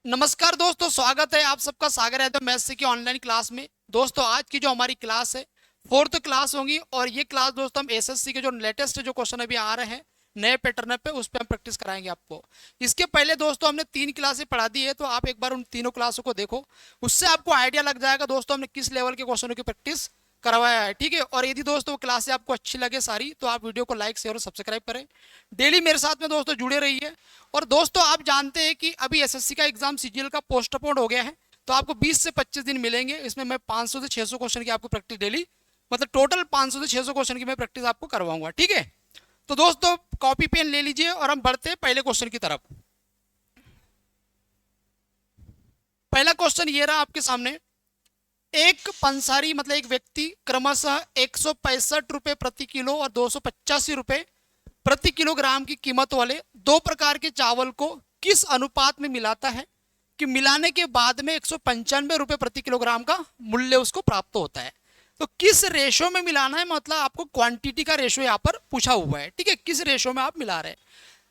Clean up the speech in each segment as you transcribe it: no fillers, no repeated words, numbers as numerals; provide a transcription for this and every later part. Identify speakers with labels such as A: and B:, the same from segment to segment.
A: नमस्कार दोस्तों, स्वागत है आप सबका सागर यादव मैथ्स की ऑनलाइन क्लास में। दोस्तों आज की जो हमारी क्लास है फोर्थ क्लास होगी और ये क्लास दोस्तों हम एसएससी के जो लेटेस्ट जो क्वेश्चन अभी आ रहे हैं नए पैटर्न पे उस पर हम प्रैक्टिस कराएंगे आपको। इसके पहले दोस्तों हमने 3 क्लासें पढ़ा दी है, तो आप एक बार उन तीनों क्लासों को देखो, उससे आपको आइडिया लग जाएगा दोस्तों हमने किस लेवल के क्वेश्चनों की प्रैक्टिस करवाया है। ठीक है, और यदि दोस्तों वो क्लासें आपको अच्छी लगे सारी तो आप वीडियो को लाइक शेयर और सब्सक्राइब करें। डेली मेरे साथ में दोस्तों जुड़े रहिए। और दोस्तों आप जानते हैं कि अभी एसएससी का एग्जाम सीजीएल का पोस्टपोन हो गया है, तो आपको 20 से 25 दिन मिलेंगे। इसमें मैं 500 से 600 क्वेश्चन की आपको प्रैक्टिस डेली, मतलब टोटल 500 से 600 क्वेश्चन की मैं प्रैक्टिस आपको करवाऊंगा। ठीक है, तो दोस्तों कॉपी पेन ले लीजिए और हम बढ़ते हैं पहले क्वेश्चन की तरफ। पहला क्वेश्चन ये रहा आपके सामने। एक पंसारी मतलब एक व्यक्ति क्रमशः 165 रुपए प्रति किलो और 285 रुपए प्रति किलोग्राम की कीमत वाले दो प्रकार के चावल को किस अनुपात में मिलाता है कि मिलाने के बाद में 195 रुपए प्रति किलोग्राम का मूल्य उसको प्राप्त होता है। तो किस रेशो में मिलाना है, मतलब आपको क्वांटिटी का रेशो यहाँ पर पूछा हुआ है। ठीक है, किस रेशो में आप मिला रहे हैं।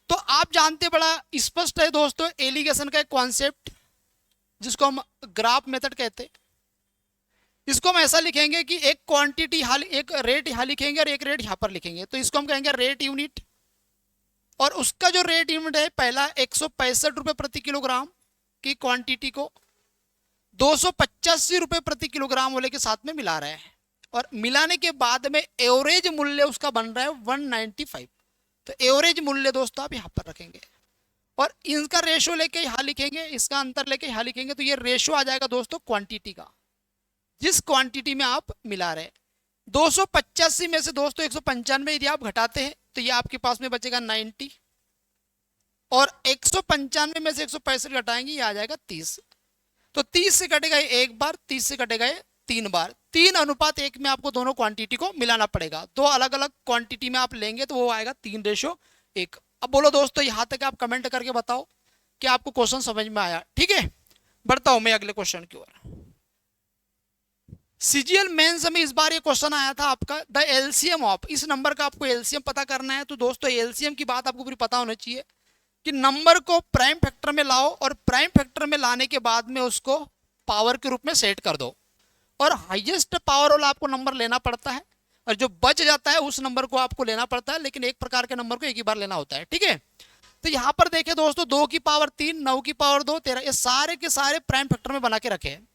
A: तो आप जानते बड़ा स्पष्ट है दोस्तों, एलिगेशन का एक कॉन्सेप्ट जिसको हम ग्राफ मेथड कहते हैं। इसको हम ऐसा लिखेंगे कि एक क्वांटिटी यहाँ, एक रेट यहाँ लिखेंगे और एक रेट यहाँ पर लिखेंगे, तो इसको हम कहेंगे रेट यूनिट। और उसका जो रेट यूनिट है पहला 165 रुपए प्रति किलोग्राम की क्वांटिटी को 285 रुपए प्रति किलोग्राम वाले के साथ में मिला रहे हैं, और मिलाने के बाद में एवरेज मूल्य उसका बन रहा है 195। तो एवरेज मूल्य दोस्तों आप यहाँ पर रखेंगे और इनका रेशो लेके यहाँ लिखेंगे, इसका अंतर लेके यहाँ लिखेंगे, तो ये रेशो आ जाएगा दोस्तों क्वांटिटी का, जिस क्वांटिटी में आप मिला रहे हैं। 285 में से दोस्तों 195 यदि आप घटाते हैं तो ये आपके पास में बचेगा 90, और 195 में से 165 घटाएंगे ये आ जाएगा 30। तो 30 से कटेगा ये एक बार, 30 से कटेगा ये 3 बार। 3:1 में आपको दोनों क्वांटिटी को मिलाना पड़ेगा। दो अलग अलग क्वांटिटी में आप लेंगे तो वो आएगा 3:1। अब बोलो दोस्तों, यहां तक आप कमेंट करके बताओ कि आपको क्वेश्चन समझ में आया। ठीक है, बढ़ता हूं मैं अगले क्वेश्चन की ओर। सीजीएल मेंस में इस बार ये क्वेश्चन आया था आपका, द एलसीएम ऑफ, इस नंबर का आपको एलसीएम पता करना है। तो दोस्तों एलसीएम की बात आपको पूरी पता होना चाहिए कि नंबर को प्राइम फैक्टर में लाओ और प्राइम फैक्टर में लाने के बाद में उसको पावर के रूप में सेट कर दो, और हाईएस्ट पावर वाला आपको नंबर लेना पड़ता है, और जो बच जाता है उस नंबर को आपको लेना पड़ता है, लेकिन एक प्रकार के नंबर को एक ही बार लेना होता है। ठीक है, तो यहां पर देखें दोस्तों 2 की पावर 3, 9 की पावर 2, 13, ये सारे के सारे प्राइम फैक्टर में बना के रखे हैं।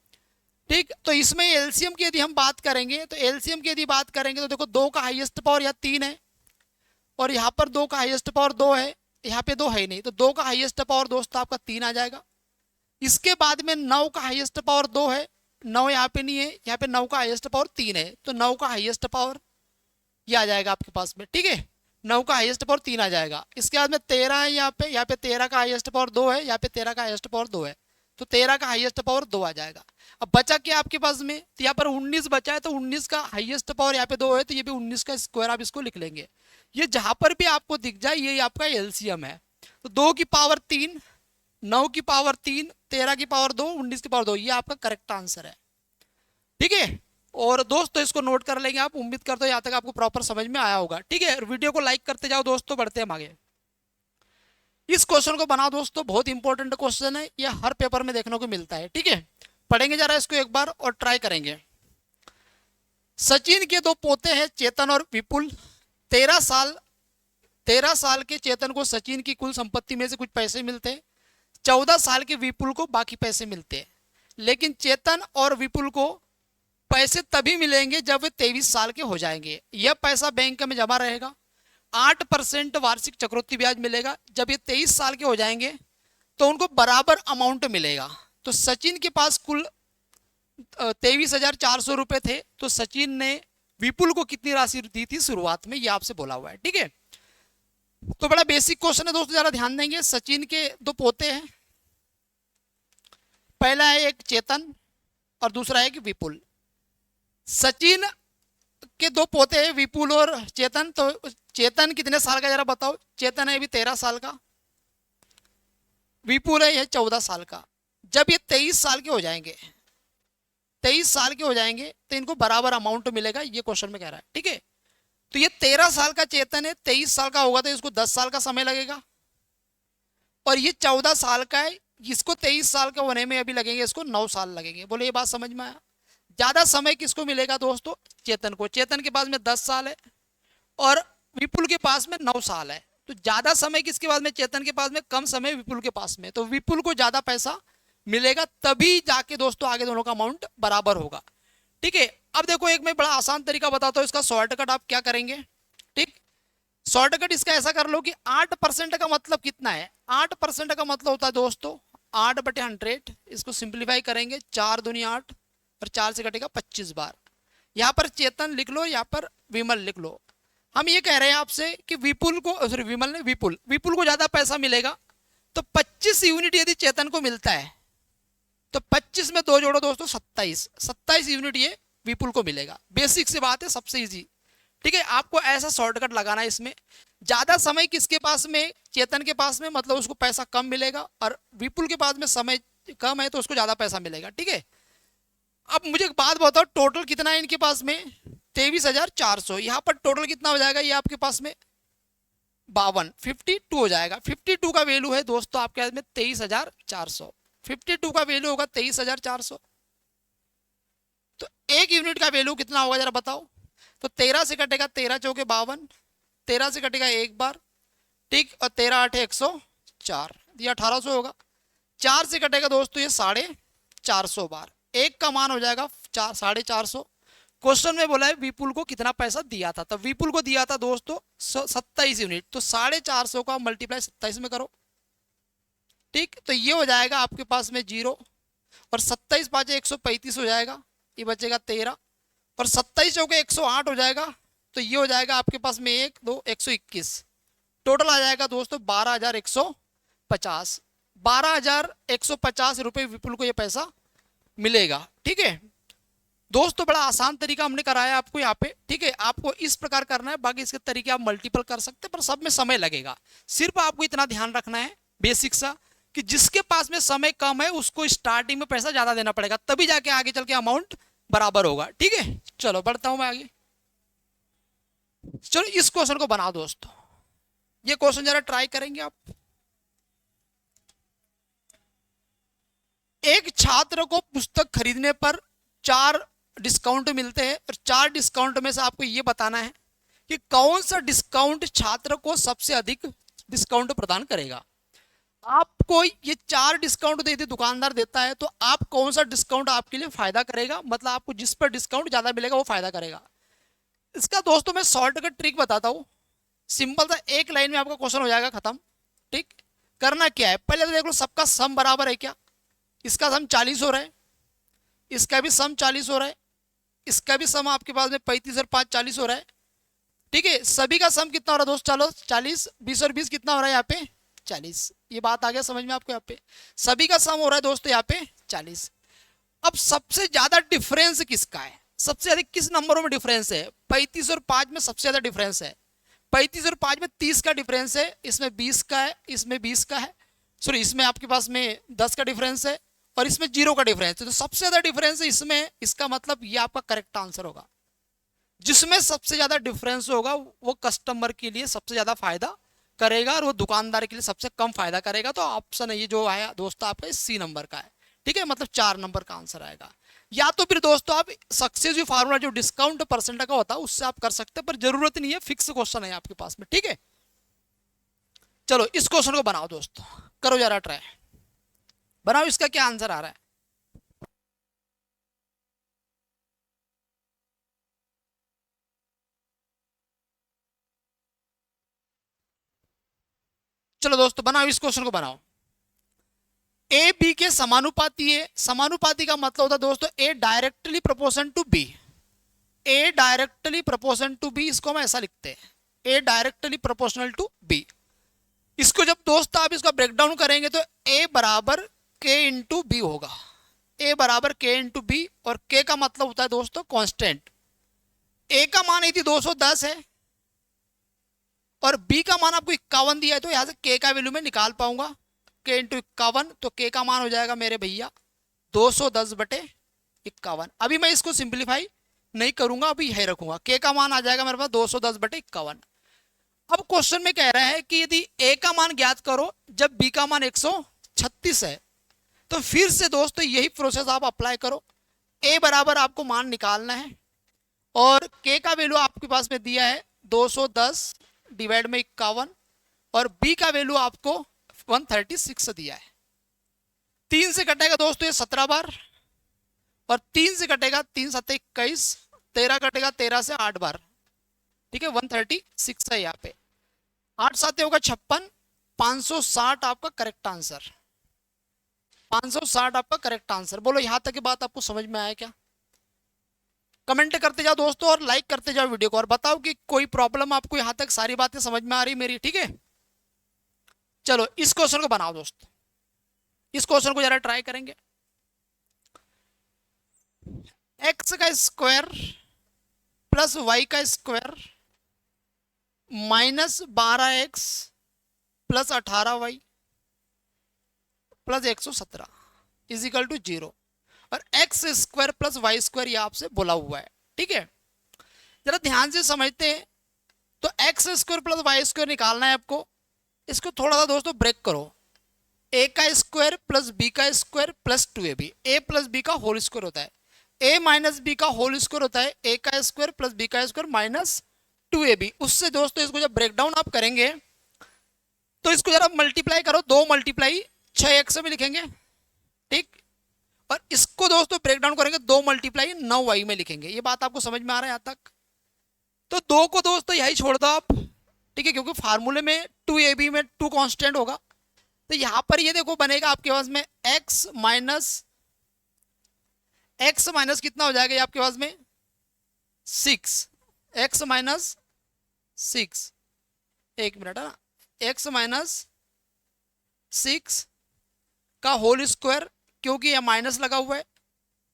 A: ठीक, तो इसमें एलसीएम की यदि हम बात करेंगे तो एलसीएम की यदि बात करेंगे तो देखो 2 का हाईएस्ट पावर या 3 है, और यहाँ पर 2 का हाईएस्ट पावर 2 है, यहाँ पे 2 है ही नहीं, तो 2 का हाईएस्ट पावर दोस्तों आपका 3 आ जाएगा। इसके बाद में 9 का हाईएस्ट पावर 2 है, 9 यहाँ पे नहीं है, यहाँ पे 9 का हाईएस्ट पावर 3 है, तो 9 का हाईएस्ट पावर ये आ जाएगा आपके पास में। ठीक है, 9 का हाईएस्ट पावर 3 आ जाएगा। इसके बाद में 13 है, यहाँ पे 13 का हाईएस्ट पावर 2 है, यहाँ पे 13 का हाईएस्ट पावर 2 है, तो 13 का हाईएस्ट पावर 2 आ जाएगा। अब बचा क्या आपके पास में, तो यहाँ पर 19 बचा है, तो 19 का हाईएस्ट पावर यहाँ पे 2 है, तो ये भी 19 का स्क्वायर आप इसको लिख लेंगे। ये जहां पर भी आपको दिख जाए ये आपका एलसीएम है। तो 2 की पावर 3, 9 की पावर 3, 13 की पावर 2, 19 की पावर 2, ये आपका करेक्ट आंसर है। ठीक है, और दोस्तों इसको नोट कर लेंगे आप। उम्मीद करते हो यहाँ तक आपको प्रॉपर समझ में आया होगा। ठीक है, वीडियो को लाइक करते जाओ दोस्तों, बढ़ते हैं आगे। इस क्वेश्चन को बनाओ दोस्तों, बहुत इंपॉर्टेंट क्वेश्चन है, ये हर पेपर में देखने को मिलता है। ठीक है, पढ़ेंगे जरा इसको एक बार और ट्राई करेंगे। सचिन के 2 पोते हैं, चेतन और विपुल। 13 साल के चेतन को सचिन की कुल संपत्ति में से कुछ पैसे मिलते हैं, 14 साल के विपुल को बाकी पैसे मिलते हैं। लेकिन चेतन और विपुल को पैसे तभी मिलेंगे जब वे 23 साल के हो जाएंगे। यह पैसा बैंक में जमा रहेगा, 8% वार्षिक चक्रवृद्धि ब्याज मिलेगा। जब ये 23 साल के हो जाएंगे तो उनको बराबर अमाउंट मिलेगा। तो सचिन के पास कुल 23,400 रुपए थे, तो सचिन ने विपुल को कितनी राशि दी थी शुरुआत में, ये आपसे बोला हुआ है। ठीक है, तो बड़ा बेसिक क्वेश्चन है दोस्तों, जरा ध्यान देंगे। सचिन के 2 पोते हैं, पहला है एक चेतन और दूसरा है कि विपुल। सचिन के 2 पोते हैं विपुल और चेतन। तो चेतन कितने साल का जरा बताओ। चेतन है अभी 13 साल का, विपुल है यह 14 साल का। जब ये 23 साल के हो जाएंगे, 23 साल के हो जाएंगे तो इनको बराबर अमाउंट मिलेगा, ये क्वेश्चन में कह रहा है। ठीक है, तो ये 13 साल का चेतन है, 23 साल का होगा तो इसको 10 साल का समय लगेगा, और ये 14 साल का है, इसको 23 साल का होने में अभी लगेंगे, इसको 9 साल लगेंगे। बोले ये बात समझ में आया? ज्यादा समय किसको मिलेगा दोस्तों? चेतन को। चेतन के पास में 10 साल है और विपुल के पास में 9 साल है। तो ज्यादा समय किसके पास में? चेतन के पास में। कम समय विपुल के पास में। तो विपुल को ज्यादा पैसा मिलेगा, तभी जाके दोस्तों आगे दोनों का अमाउंट बराबर होगा। ठीक है। अब देखो एक मैं बड़ा आसान तरीका बताता हूं, इसका शॉर्टकट आप क्या करेंगे। ठीक, शॉर्टकट इसका ऐसा कर लो कि 8% का मतलब कितना है? 8% का मतलब होता है दोस्तों 8/100। इसको सिंप्लीफाई करेंगे, 4 दूनी 8 और 4 से कटेगा 25 बार। यहाँ पर चेतन लिख लो, यहाँ पर विमल लिख लो। हम ये कह रहे हैं आपसे कि विपुल को, सॉरी विमल ने, विपुल को ज्यादा पैसा मिलेगा। तो 25 यूनिट यदि चेतन को मिलता है तो 25 में 2 जोड़ो दोस्तों 27 यूनिट ये विपुल को मिलेगा। बेसिक सी बात है, सबसे इजी। ठीक है, आपको ऐसा शॉर्टकट लगाना है इसमें। ज्यादा समय किसके पास में? चेतन के पास में, मतलब उसको पैसा कम मिलेगा, और विपुल के पास में समय कम है तो उसको ज्यादा पैसा मिलेगा। ठीक है। अब मुझे एक बात बताओ, टोटल कितना है इनके पास में? 23,400। यहाँ पर टोटल कितना हो जाएगा? ये आपके पास में 52 हो जाएगा। 52 का वैल्यू है दोस्तों आपके पास में 23,400। 52 का वैल्यू होगा 23,400। तो एक यूनिट का वैल्यू कितना होगा जरा बताओ। तो 13 से कटेगा 13 चौके 52, 13 से कटेगा एक बार। ठीक, और 13 8 104, ये 1800 होगा। 4 से कटेगा दोस्तों ये 450 बार। एक का मान हो जाएगा 450। क्वेश्चन में बोला है विपुल को कितना पैसा दिया था, तो विपुल को दिया था दोस्तों 27 यूनिट। तो 450 का मल्टीप्लाई 27 में करो। ठीक, तो ये हो जाएगा आपके पास में 0, और 27 5 135 हो जाएगा, ये बचेगा 13, और 27 चौके 108 हो जाएगा। तो ये हो जाएगा आपके पास में 1 2 121। टोटल आ जाएगा दोस्तों 12,150। 12,150 रुपये विपुल को ये पैसा मिलेगा। ठीक है दोस्तों, बड़ा आसान तरीका हमने कराया आपको यहाँ पे। ठीक है, आपको इस प्रकार करना है, बाकी इसके तरीके आप मल्टीपल कर सकते हैं, पर सब में समय लगेगा। सिर्फ आपको इतना ध्यान रखना है बेसिक सा, कि जिसके पास में समय कम है उसको स्टार्टिंग में पैसा ज्यादा देना पड़ेगा, तभी जाके आगे चल के अमाउंट बराबर होगा। ठीक है, चलो बढ़ता हूं मैं आगे। चलो इस क्वेश्चन को बनाओ दोस्तों। ये क्वेश्चन जरा ट्राई करेंगे आप। एक छात्र को पुस्तक खरीदने पर 4 डिस्काउंट मिलते हैं, और 4 डिस्काउंट में से आपको ये बताना है कि कौन सा डिस्काउंट छात्र को सबसे अधिक डिस्काउंट प्रदान करेगा। आपको ये 4 डिस्काउंट दे दे दुकानदार देता है, तो आप कौन सा डिस्काउंट आपके लिए फायदा करेगा, मतलब आपको जिस पर डिस्काउंट ज्यादा मिलेगा वो फायदा करेगा। इसका दोस्तों मैं शॉर्टकट ट्रिक बताता हूँ। सिंपल था, एक लाइन में आपका क्वेश्चन हो जाएगा खत्म। ठीक, करना क्या है, पहले तो देख लो सबका सम बराबर है क्या। इसका सम 40 हो रहा है, इसका भी सम 40 हो रहा है, इसका भी सम आपके पास में 35 और 5 40 हो रहा है। ठीक है, सभी का सम कितना हो रहा है दोस्त? चलो 40 20 और 20 कितना हो रहा है यहाँ पे? 40। ये बात आ गया समझ में आपको? यहाँ पे सभी का सम हो रहा है दोस्तों यहाँ पे 40। अब सबसे ज्यादा डिफरेंस किसका है? सबसे अधिक किस नंबरों में डिफरेंस है? 35 और 5 में सबसे ज्यादा डिफरेंस है। 35 और 5 में 30 का डिफरेंस है, इसमें 20 का है, इसमें 20 का है, सॉरी इसमें आपके पास में 10 का डिफरेंस है, और इसमें 0 का डिफरेंस है। तो सबसे ज्यादा डिफरेंस है इसमें। इसका मतलब ये आपका करेक्ट आंसर होगा। जिसमें सबसे ज्यादा डिफरेंस होगा वो कस्टमर के लिए सबसे ज्यादा फायदा करेगा, और वो दुकानदार के लिए सबसे कम फायदा करेगा। तो ऑप्शन है ये जो आया दोस्तों आपका सी नंबर का है। ठीक है, मतलब 4 नंबर का आंसर आएगा। या तो फिर दोस्तों आप सक्सेसिव फार्मूला जो डिस्काउंट परसेंट का होता है उससे आप कर सकते हैं, पर जरूरत नहीं है, फिक्स क्वेश्चन है आपके पास में। ठीक है, चलो इस क्वेश्चन को बनाओ दोस्तों, करो जरा ट्राई, बनाओ इसका क्या आंसर आ रहा है। चलो दोस्तों बनाओ, इस क्वेश्चन को बनाओ। ए बी के समानुपाती है। समानुपाती का मतलब होता है दोस्तों A directly proportion to B. A directly proportion to B, इसको हम ऐसा लिखते हैं, A directly proportional to B. इसको जब दोस्तों आप इसका ब्रेकडाउन करेंगे तो ए बराबर के इंटू बी होगा। ए बराबर के इंटू बी, और के का मतलब होता है दोस्तों कांस्टेंट। ए का मान यदि 210 है और बी का मान आपको 51 दिया है, तो यहां से के का वैल्यू मैं निकाल पाऊंगा, के इंटू 51। तो के का मान हो जाएगा मेरे भैया 210/51। अभी मैं इसको सिंप्लीफाई नहीं करूंगा, अभी यही रखूंगा। के का मान आ जाएगा मेरे पास 210/51। अब क्वेश्चन में कह रहा है कि यदि ए का मान ज्ञात करो जब बी का मान 136 है, तो फिर से दोस्तों यही प्रोसेस आप अप्लाई करो। ए बराबर आपको मान निकालना है और के का वैल्यू आपके पास में दिया है 210 डिवाइड में 51 और बी का वैल्यू आपको 136 दिया है। 3 से कटेगा दोस्तों ये 17 बार और 3 से कटेगा 3 7 21, 13 कटेगा 13 से 8 बार, ठीक है 136 है यहाँ पे। 8 7 होगा 56, 560 आपका करेक्ट आंसर, 560 आपका करेक्ट आंसर। बोलो यहां तक की बात आपको समझ में आया क्या? कमेंट करते जाओ दोस्तों और लाइक करते जाओ वीडियो को और बताओ कि कोई प्रॉब्लम आपको यहां तक सारी बातें समझ में आ रही मेरी, ठीक है। चलो इस क्वेश्चन को बनाओ दोस्तों, इस क्वेश्चन को जरा ट्राई करेंगे। एक्स का स्क्वायर प्लस वाई का square minus 12x plus 18y plus 117 is equal to 0 और x square plus Y square ये आपसे बोला हुआ है, ठीक है। जरा ध्यान से समझते हैं। तो x square plus Y square निकालना है आपको। इसको थोड़ा सा दोस्तों ब्रेक करो। ए का स्क्वायर प्लस बी का स्क्वायर प्लस 2ab, ए प्लस बी का होल स्क्वायर होता है। ए माइनस बी का होल स्क्वायर होता है ए का स्क्वायर प्लस बी का स्क्वायर माइनस 2ab। उससे दोस्तों इसको जब ब्रेक डाउन आप करेंगे तो इसको जरा मल्टीप्लाई करो, 2 मल्टीप्लाई 6x में लिखेंगे, ठीक। और इसको दोस्तों ब्रेक डाउन करेंगे 2 मल्टीप्लाई 9y में लिखेंगे। ये बात आपको समझ में आ रहा है यहाँ तक? तो 2 को दोस्तों यही छोड़ दो आप, ठीक है, क्योंकि फार्मूले में 2ab में 2 कांस्टेंट होगा। तो यहां पर ये देखो बनेगा आपके पास में x माइनस कितना हो जाएगा ये आपके पास में 6, x माइनस 6, एक मिनट है ना, x माइनस 6 का होल स्क्वायर क्योंकि ये माइनस लगा हुआ है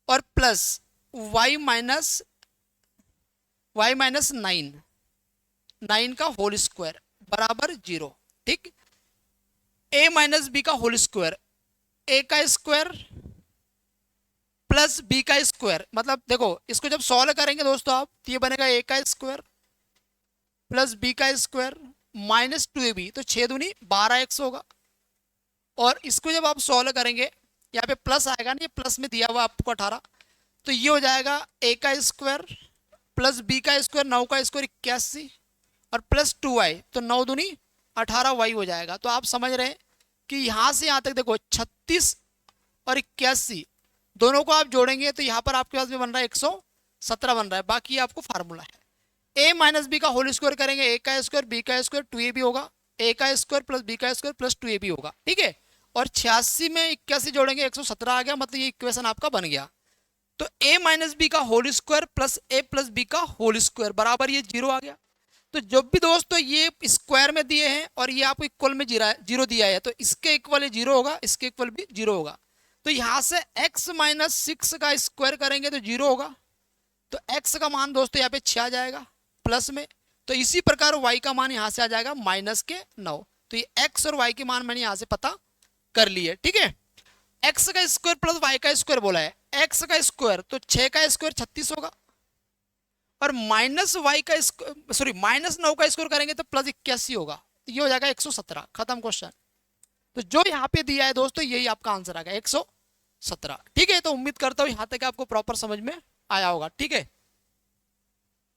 A: और प्लस y माइनस 9 का होल स्क्वायर बराबर 0, ठीक। a माइनस बी का होल स्क्वायर, a का स्क्वायर प्लस b का स्क्वायर, मतलब देखो इसको जब सॉल्व करेंगे दोस्तों आप तो ये बनेगा a का स्क्वायर प्लस b का स्क्वायर माइनस 2ab, तो 6 दूनी 12x होगा। और इसको जब आप सॉल्व करेंगे यहाँ पे प्लस आएगा ना, ये प्लस में दिया हुआ आपको 18, तो ये हो जाएगा a का स्क्वायर प्लस b का स्क्वायर 9 का स्क्वायर 81 और प्लस 2y, तो 9 दूनी 18y हो जाएगा। तो आप समझ रहे हैं कि यहाँ से यहाँ तक देखो 36 और 81 दोनों को आप जोड़ेंगे तो यहाँ पर आपके पास में बन रहा है 117 बन रहा है। बाकी आपको फार्मूला है a माइनस बी का होल स्क्वायर करेंगे, a का स्क्वायर b का स्क्वायर 2ab होगा, a का स्क्वायर प्लस b का स्क्वायर प्लस 2ab होगा, ठीक है। और 86 में 81 जोड़ेंगे 117 आ गया, मतलब ये इक्वेशन आपका बन गया। तो a माइनस बी का whole square plus a plus B का होल स्क्वायर बराबर ये 0 आ गया। तो जब भी दोस्तों ये स्क्वायर में दिए हैं और ये आपको इक्वल में 0 दिया है तो इसके इक्वल ये 0 होगा, इसके इक्वल भी 0 होगा। तो यहां से x माइनस 6 का स्क्वायर करेंगे तो 0 होगा, तो x का मान दोस्तों यहाँ पे 6 आ जाएगा प्लस में। तो इसी प्रकार y का मान यहां से आ जाएगा माइनस के 9। तो ये x और y के मान मैंने यहां से पता कर लिए, ठीक है। x का स्क्वायर प्लस y का स्क्वायर बोला है, x का स्क्वायर तो 6 का स्क्वायर 36 होगा और माइनस y का सॉरी माइनस 9 का स्क्वायर करेंगे तो प्लस 81 होगा, ये हो जाएगा 117। खत्म क्वेश्चन। तो जो यहाँ पे दिया है दोस्तों यही आपका आंसर आ गया 117, ठीक है। तो उम्मीद करता हूं यहां तक आपको प्रॉपर समझ में आया होगा, ठीक है।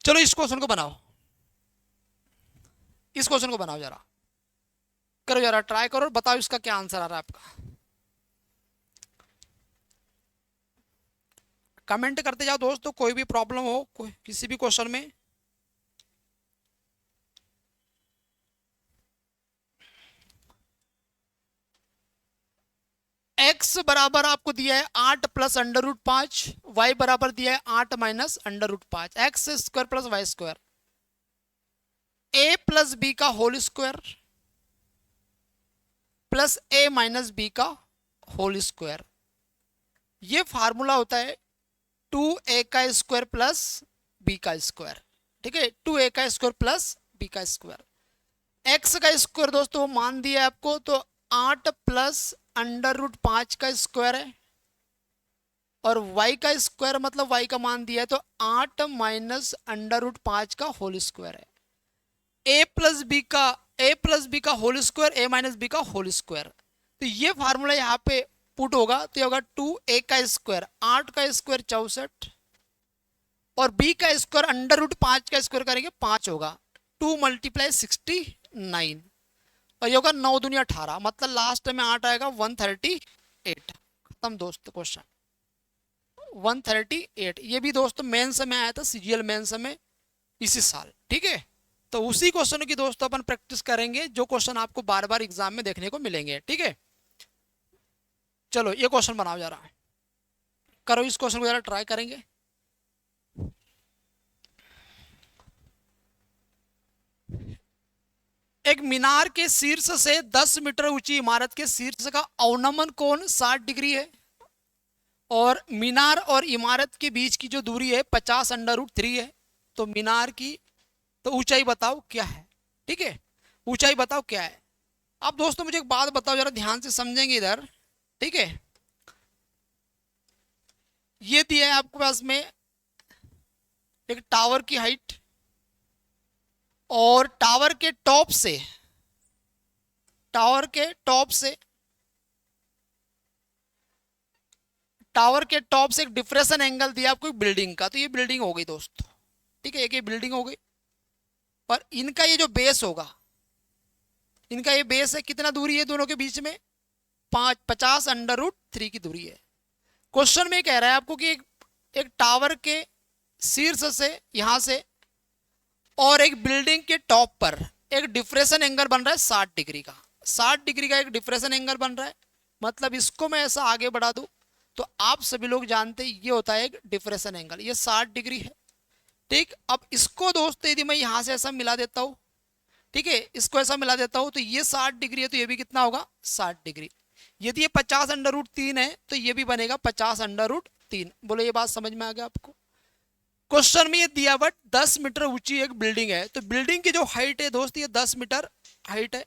A: चलो इस क्वेश्चन को बनाओ, इस क्वेश्चन को बनाओ, जरा करो, जरा ट्राई करो और बताओ इसका क्या आंसर आ रहा है आपका। कमेंट करते जाओ दोस्तों, कोई भी प्रॉब्लम हो कोई किसी भी क्वेश्चन में। x बराबर आपको दिया है 8 प्लस अंडर रूट 5, y बराबर दिया है 8 minus under root 5, X square plus Y square, a plus B का whole square plus a minus B का होल स्क्वायर। ये फार्मूला होता है 2a का स्क्वायर प्लस b का स्क्वायर, ठीक है, 2a का स्क्वायर प्लस b का स्क्वायर। x का स्क्वायर दोस्तों मान दिया है आपको, तो 8 प्लस अंडर रूट 5 का स्क्वायर है और y का स्क्वायर मतलब y का मान दिया है तो 8 माइनस अंडर रूट 5 का होल स्क्वायर है। a प्लस बी का whole square, a minus B का होल स्क्वायर। तो ये फार्मूला यहाँ पे पुट होगा तो ये होगा 2a का स्क्वायर 8 का स्क्वायर 64 और b का स्क्वायर अंडर रूट 5 का स्क्वायर करेंगे 5 होगा 2 × 69 और ये होगा 9 दूनी 18 मतलब लास्ट में 8 आएगा 138। खत्म दोस्त क्वेश्चन 138। ये भी दोस्तों मेंस में आया था सीजीएल मेंस में इसी साल। ठीक है, तो उसी क्वेश्चन की दोस्तों अपन प्रैक्टिस करेंगे जो क्वेश्चन आपको बार बार एग्जाम में देखने को मिलेंगे। ठीक है, चलो ये क्वेश्चन बनाओ जरा, करो इस क्वेश्चन को जरा ट्राई करेंगे। एक मीनार के शीर्ष से 10 मीटर ऊंची इमारत के शीर्ष का अवनमन कोण 60 डिग्री है और मीनार और इमारत के बीच की जो दूरी है 50√3 है। तो मीनार की तो ऊंचाई बताओ क्या है। ठीक है, ऊंचाई बताओ क्या है। अब दोस्तों मुझे एक बात बताओ जरा, ध्यान से समझेंगे इधर। ठीक है, ये दिया है आपके पास में एक टावर की हाइट और टावर के टॉप से टावर के टॉप से एक डिफरेंशन एंगल दिया आपको बिल्डिंग का। तो ये बिल्डिंग हो गई दोस्तों। ठीक है, एक ये बिल्डिंग हो गई और इनका ये जो बेस होगा, इनका ये बेस है, कितना दूरी है दोनों के बीच में 50√3 की दूरी है। क्वेश्चन में कह रहा है आपको कि एक टावर के शीर्ष से यहां से और एक बिल्डिंग के टॉप पर एक डिफरेंशन एंगल बन रहा है 60 डिग्री का। 60 डिग्री का एक डिफरेंशन एंगल बन रहा है। मतलब इसको मैं ऐसा आगे बढ़ा दूं तो आप सभी लोग जानते हैं ये होता है एक डिफरेंशन एंगल, ये 60 डिग्री है। ठीक, अब इसको दोस्तों यदि मैं यहां से ऐसा मिला देता हूं, ठीक है, इसको ऐसा मिला देता हूं तो ये 60 डिग्री है तो ये भी कितना होगा 60 डिग्री। यदि ये 50√3 है तो ये भी बनेगा 50√3। बोलो ये बात समझ में आ गया आपको। क्वेश्चन में ये दिया बट 10 मीटर ऊंची एक बिल्डिंग है तो बिल्डिंग की जो हाइट है दोस्त ये 10 मीटर हाइट है।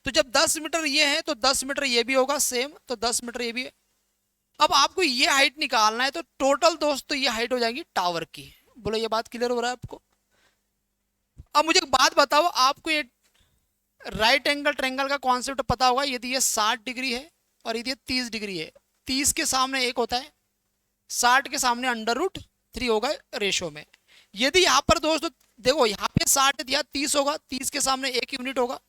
A: तो जब 10 मीटर ये है तो 10 मीटर ये भी होगा सेम, तो 10 मीटर ये भी है। अब आपको ये हाइट निकालना है तो टोटल दोस्तों ये हाइट हो जाएगी टावर की। बोलो ये बात क्लियर हो रहा है आपको। अब मुझे एक बात बताओ, आपको ये राइट एंगल ट्रायंगल का कॉन्सेप्ट पता होगा। यदि ये 60 डिग्री है और यदि ये 30 डिग्री है, 30 के सामने 1 होता है, 60 के सामने √3 होगा रेशो में। यदि यहाँ पर दोस्तों देखो यहाँ पे 60 दिया 30 होगा, 30 के सामने 1 यूनिट होगा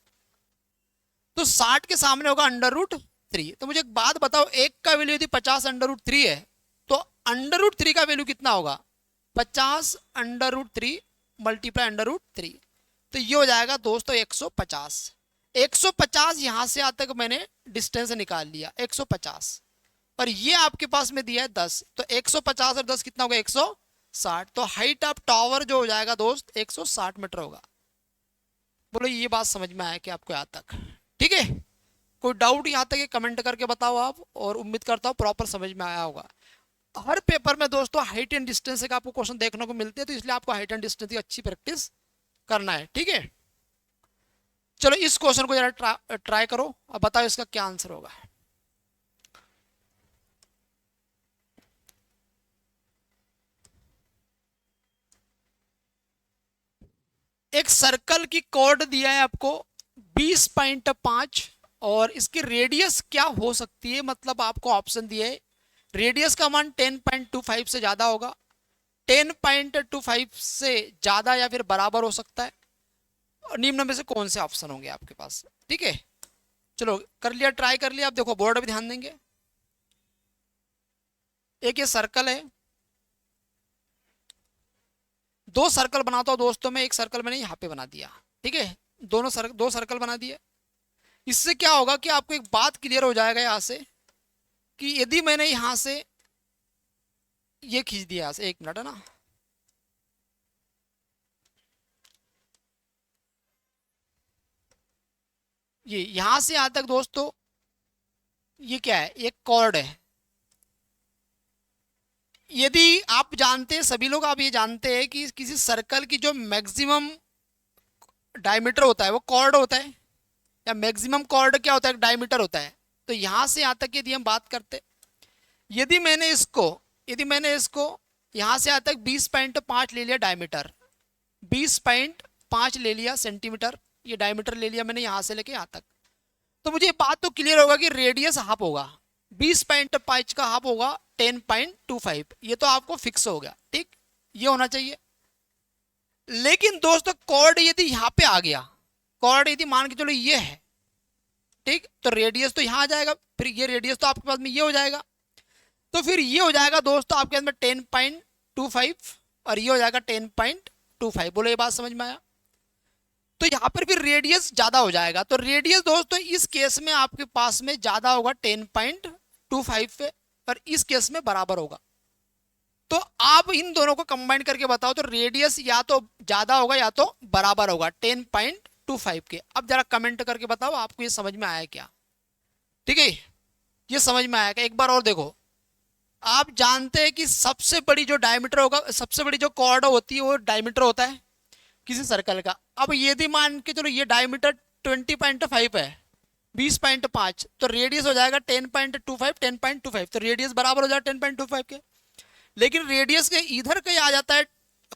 A: तो 60 के सामने होगा √3। तो मुझे एक बात बताओ, 1 का वैल्यू यदि 50√3 है तो √3 का वैल्यू कितना होगा 50√3 मल्टीप्लाई √3। तो ये हो जाएगा दोस्तों 150। 150 यहां से यहां तक मैंने डिस्टेंस निकाल लिया 150 और ये आपके पास में दिया है 10। तो 150 और 10 कितना होगा 160। तो हाइट ऑफ टावर जो हो जाएगा दोस्त 160 मीटर होगा। बोलो ये बात समझ में आया कि आपको यहाँ तक। ठीक है, कोई डाउट यहाँ तक कमेंट करके बताओ आप, और उम्मीद करता हूँ प्रॉपर समझ में आया होगा। हर पेपर में दोस्तों हाइट एंड डिस्टेंस का आपको क्वेश्चन देखने को मिलते हैं तो इसलिए आपको हाइट एंड डिस्टेंस की अच्छी प्रैक्टिस करना है। ठीक है, चलो इस क्वेश्चन को जरा ट्राई करो और बताओ इसका क्या आंसर होगा। एक सर्कल की कॉर्ड दिया है आपको 20.5 और इसकी रेडियस क्या हो सकती है। मतलब आपको ऑप्शन दिए है, रेडियस का मान 10.25 से ज्यादा होगा, 10.25 से ज्यादा या फिर बराबर हो सकता है, और निम्न में से कौन से ऑप्शन होंगे आपके पास। ठीक है, चलो कर लिया, ट्राई कर लिया। आप देखो बोर्ड भी ध्यान देंगे। एक ये सर्कल है, 2 सर्कल बनाता हूं दोस्तों मैं। एक सर्कल मैंने यहाँ पे बना दिया, ठीक है, दो सर्कल बना दिए। इससे क्या होगा कि आपको एक बात क्लियर हो जाएगा यहां से कि यदि मैंने यहां से ये खींच दिया यहां से, 1 मिनट है ना, ये यहां से यहां तक दोस्तों ये क्या है, एक कॉर्ड है। यदि आप जानते हैं, सभी लोग आप ये जानते हैं कि किसी सर्कल की जो मैक्सिमम डायमीटर होता है वो कॉर्ड होता है, या मैक्सिमम कॉर्ड क्या होता है डायमीटर होता है। तो यहां से यहां तक यदि हम बात करते, यदि मैंने इसको यहां से यहां तक 20.5 ले लिया डायमीटर, 20.5 ले लिया सेंटीमीटर, ये डायमीटर ले लिया मैंने यहां से लेके यहां तक, तो मुझे ये बात तो क्लियर होगा कि रेडियस हाफ होगा। 20.5 का हाफ होगा 10.25, ये तो आपको फिक्स हो गया, ठीक, ये होना चाहिए। लेकिन दोस्तों कॉर्ड यदि यहाँ पे आ गया, कॉर्ड यदि मान के चलो ये है, ठीक, तो रेडियस तो यहाँ आ जाएगा, फिर ये रेडियस तो आपके पास में ये हो जाएगा, तो फिर ये हो जाएगा दोस्तों आपके अंदर 10.25 और ये हो जाएगा 10.25। बोलो ये बात समझ में आया? तो यहाँ पर फिर रेडियस ज्यादा हो जाएगा, तो रेडियस दोस्तों इस केस में आपके पास में ज्यादा होगा 10.25 पे, और इस केस में बराबर होगा। तो आप इन दोनों को कंबाइन करके बताओ, तो रेडियस या तो ज्यादा होगा या तो बराबर होगा 10.25 के। अब जरा कमेंट करके बताओ आपको ये समझ में आया क्या? ठीक है, ये समझ में आया क्या? एक बार और देखो, आप जानते हैं कि सबसे बड़ी जो डायमीटर होगा, सबसे बड़ी जो कॉर्ड होती है वो डायमीटर होता है किसी सर्कल का। अब यदि मान के चलो ये डायमीटर 20.5 है, 20.5, तो रेडियस हो जाएगा 10.25, तो रेडियस बराबर हो जाएगा 10.25 के। लेकिन रेडियस के इधर कहीं आ जाता है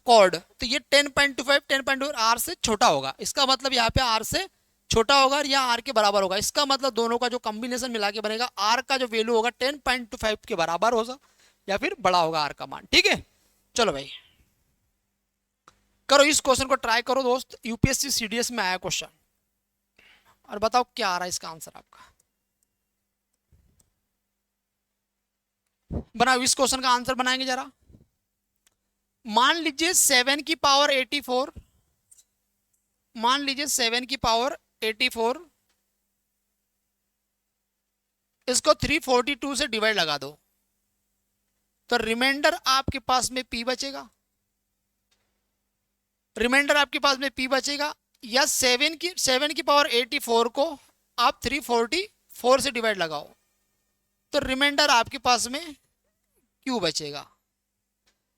A: कॉर्ड, तो ये 10.25 आर से छोटा होगा, इसका मतलब यहाँ पे आर से छोटा होगा और यहाँ आर के बराबर होगा। इसका मतलब दोनों का जो कॉम्बिनेशन मिला के बनेगा, आर का जो वैल्यू होगा 10.25 के बराबर होगा या फिर बड़ा होगा आर का मान। ठीक है, चलो भाई करो इस क्वेश्चन को ट्राई करो दोस्त, यूपीएससी सीडीएस में आया क्वेश्चन, और बताओ क्या आ रहा है इसका आंसर आपका। बनाओ इस क्वेश्चन का आंसर बनाएंगे जरा। मान लीजिए 7 की पावर 84, मान लीजिए 7 की पावर 84, इसको 342 से डिवाइड लगा दो, तो रिमाइंडर आपके पास में p बचेगा, रिमाइंडर आपके पास में p बचेगा, या 7 की पावर 84 को आप 344 से डिवाइड लगाओ, तो रिमाइंडर आपके पास में q बचेगा।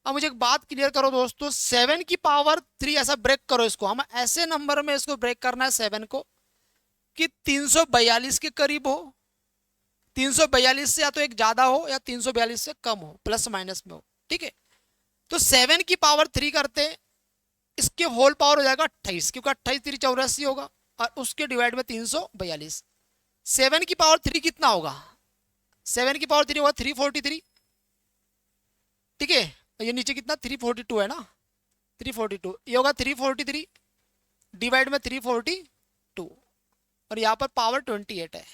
A: अब मुझे एक बात क्लियर करो दोस्तों, 7 की पावर 3 ऐसा ब्रेक करो इसको, हम ऐसे नंबर में इसको ब्रेक करना है 7 को कि 342 के करीब हो, 342 से या तो एक ज्यादा हो या 342 से कम हो, प्लस माइनस में हो। ठीक है, तो 7 की पावर 3 करते, इसके होल पावर हो जाएगा 28, क्योंकि 28 3 84 होगा, और उसके डिवाइड में 342। 7 की पावर 3 कितना होगा? 7 की पावर 3 होगा 343। ठीक है, ये नीचे कितना 342 है ना, 342, ये होगा 343 डिवाइड में 342, और यहाँ पर पावर 28 है।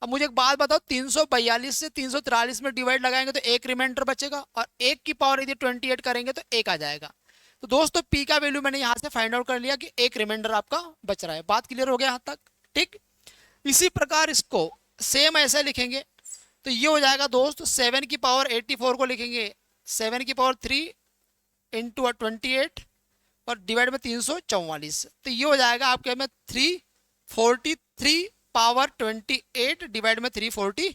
A: अब मुझे एक बात बताओ, 342 से 343 में डिवाइड लगाएंगे तो एक रिमाइंडर बचेगा, और एक की पावर यदि 28 करेंगे तो एक आ जाएगा। तो दोस्तों p का वैल्यू मैंने यहाँ से फाइंड आउट कर लिया कि एक रिमाइंडर आपका बच रहा है। बात क्लियर हो गया यहाँ तक? ठीक, इसी प्रकार इसको सेम ऐसे लिखेंगे, तो ये हो जाएगा दोस्त 7 की पावर 84 को लिखेंगे 7 की पावर 3 इंटू 28 और डिवाइड में 344, तो ये हो जाएगा आपके में 343 पावर 28 डिवाइड में 342।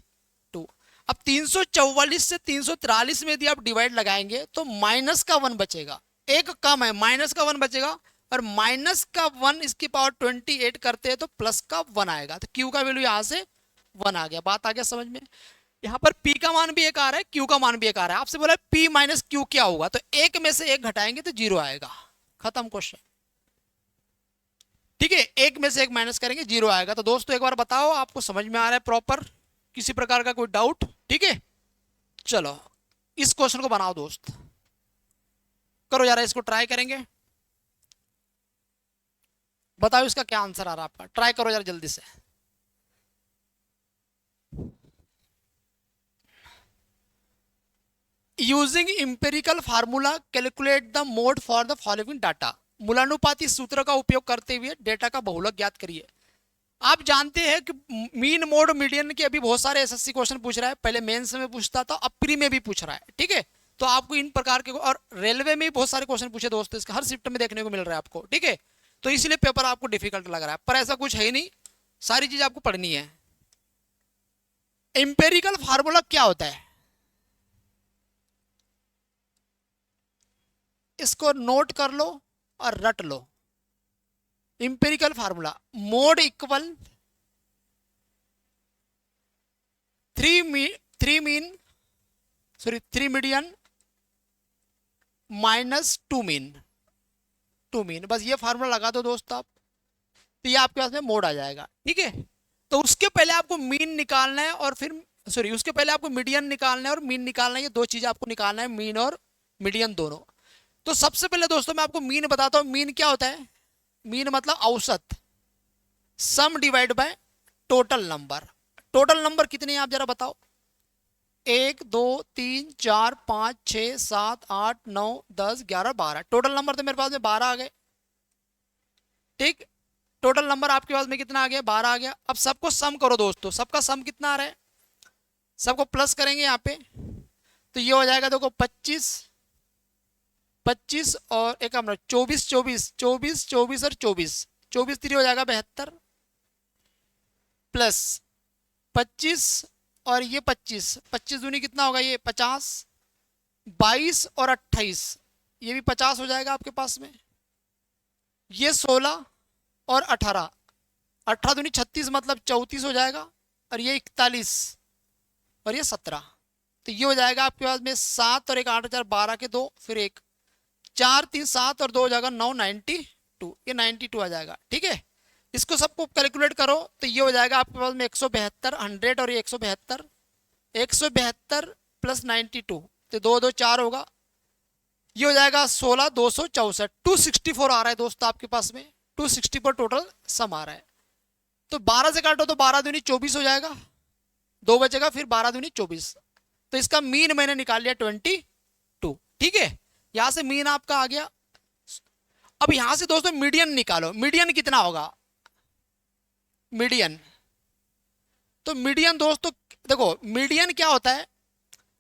A: अब 344 से 343 में यदि आप डिवाइड लगाएंगे तो माइनस का 1 बचेगा, एक कम है, माइनस का 1 बचेगा, और माइनस का 1 इसकी पावर 28 करते हैं तो प्लस का 1 आएगा, तो क्यू का वैल्यू यहाँ से 1 आ गया। बात आ गया समझ में? यहाँ पर p का मान भी एक आ रहा है, q का मान भी एक आ रहा है। आपसे बोला p माइनस q क्या होगा, तो एक में से एक घटाएंगे तो 0 आएगा, खत्म क्वेश्चन। ठीक है, एक में से एक माइनस करेंगे 0 आएगा। तो दोस्तों एक बार बताओ आपको समझ में आ रहा है प्रॉपर, किसी प्रकार का कोई डाउट? ठीक है, चलो इस क्वेश्चन को बनाओ दोस्त, करो जरा इसको ट्राई करेंगे, बताओ इसका क्या आंसर आ रहा है आपका, ट्राई करो जरा जल्दी से। Using empirical formula calculate the mode for the following data, मूलानुपाती सूत्र का उपयोग करते हुए डेटा का बहुलक ज्ञात करिए। आप जानते हैं कि मीन मोड मीडियन के अभी बहुत सारे एसएससी क्वेश्चन पूछ रहा है, पहले मेंस में पूछता था, अब प्री में भी पूछ रहा है। ठीक है, तो आपको इन प्रकार के, और रेलवे में भी बहुत सारे क्वेश्चन पूछे दोस्तों, इसका हर शिफ्ट में देखने को मिल रहा है आपको। ठीक है, तो इसलिए पेपर आपको डिफिकल्ट लग रहा है, पर ऐसा कुछ है ही नहीं, सारी चीज आपको पढ़नी है। इंपेरिकल फार्मूला क्या होता है, इसको नोट कर लो और रट लो। Empirical formula, mode equal 3 median minus 2 mean, बस ये फार्मूला लगा दो दोस्त आप, तो ये आपके पास में मोड आ जाएगा। ठीक है, तो उसके पहले आपको मीन निकालना है और फिर सॉरी उसके पहले आपको मीडियन निकालना है और मीन निकालना है, ये दो चीजें आपको निकालना है, मीन और मीडियन दोनों। तो सबसे पहले दोस्तों मैं आपको मीन बताता हूं। मीन क्या होता है? मीन मतलब औसत, sum divide by total number. Total number कितने हैं आप जरा बताओ? 1 2 3 4 5 6 7 8 9 10 11 12। टोटल नंबर तो मेरे पास में 12 आ गए। ठीक, टोटल नंबर आपके पास में कितना आ गया? 12 आ गया। अब सबको सम करो दोस्तों, सबका सम कितना आ रहा है? सबको प्लस करेंगे यहाँ पे, तो ये हो जाएगा देखो 25 25 और एक 24 24 24 24 और 24, 24 3 हो जाएगा 72 प्लस 25 और ये 25, 25 दूनी कितना होगा? ये 50, 22 और 28, ये भी 50 हो जाएगा आपके पास में। ये 16 और 18, 18 दूनी 36 मतलब 34 हो जाएगा। और ये 41 और ये 17, तो ये हो जाएगा आपके पास में 7 और एक 8 4 12 के 2, फिर एक 4 3 7 और 2 हो जाएगा 9 92, ये 92 आ जाएगा। ठीक है, इसको सबको कैलकुलेट करो तो ये हो जाएगा आपके पास में 172 100 और ये 172, 172 प्लस 92, तो 2 2 4 होगा, ये हो जाएगा 16 264, 264 आ रहा है दोस्तों आपके पास में, 264 टोटल सम आ रहा है। तो 12 से काटो तो 12 दूनी 24 हो जाएगा, 2 बचेगा, फिर 12 दूनी 24, तो इसका मीन मैंने निकाल लिया 22। ठीक है, यहां से मीन आपका आ गया। अब यहां से दोस्तों मीडियन निकालो, मीडियन कितना होगा? मीडियन, तो मीडियन दोस्तों देखो मीडियन क्या होता है?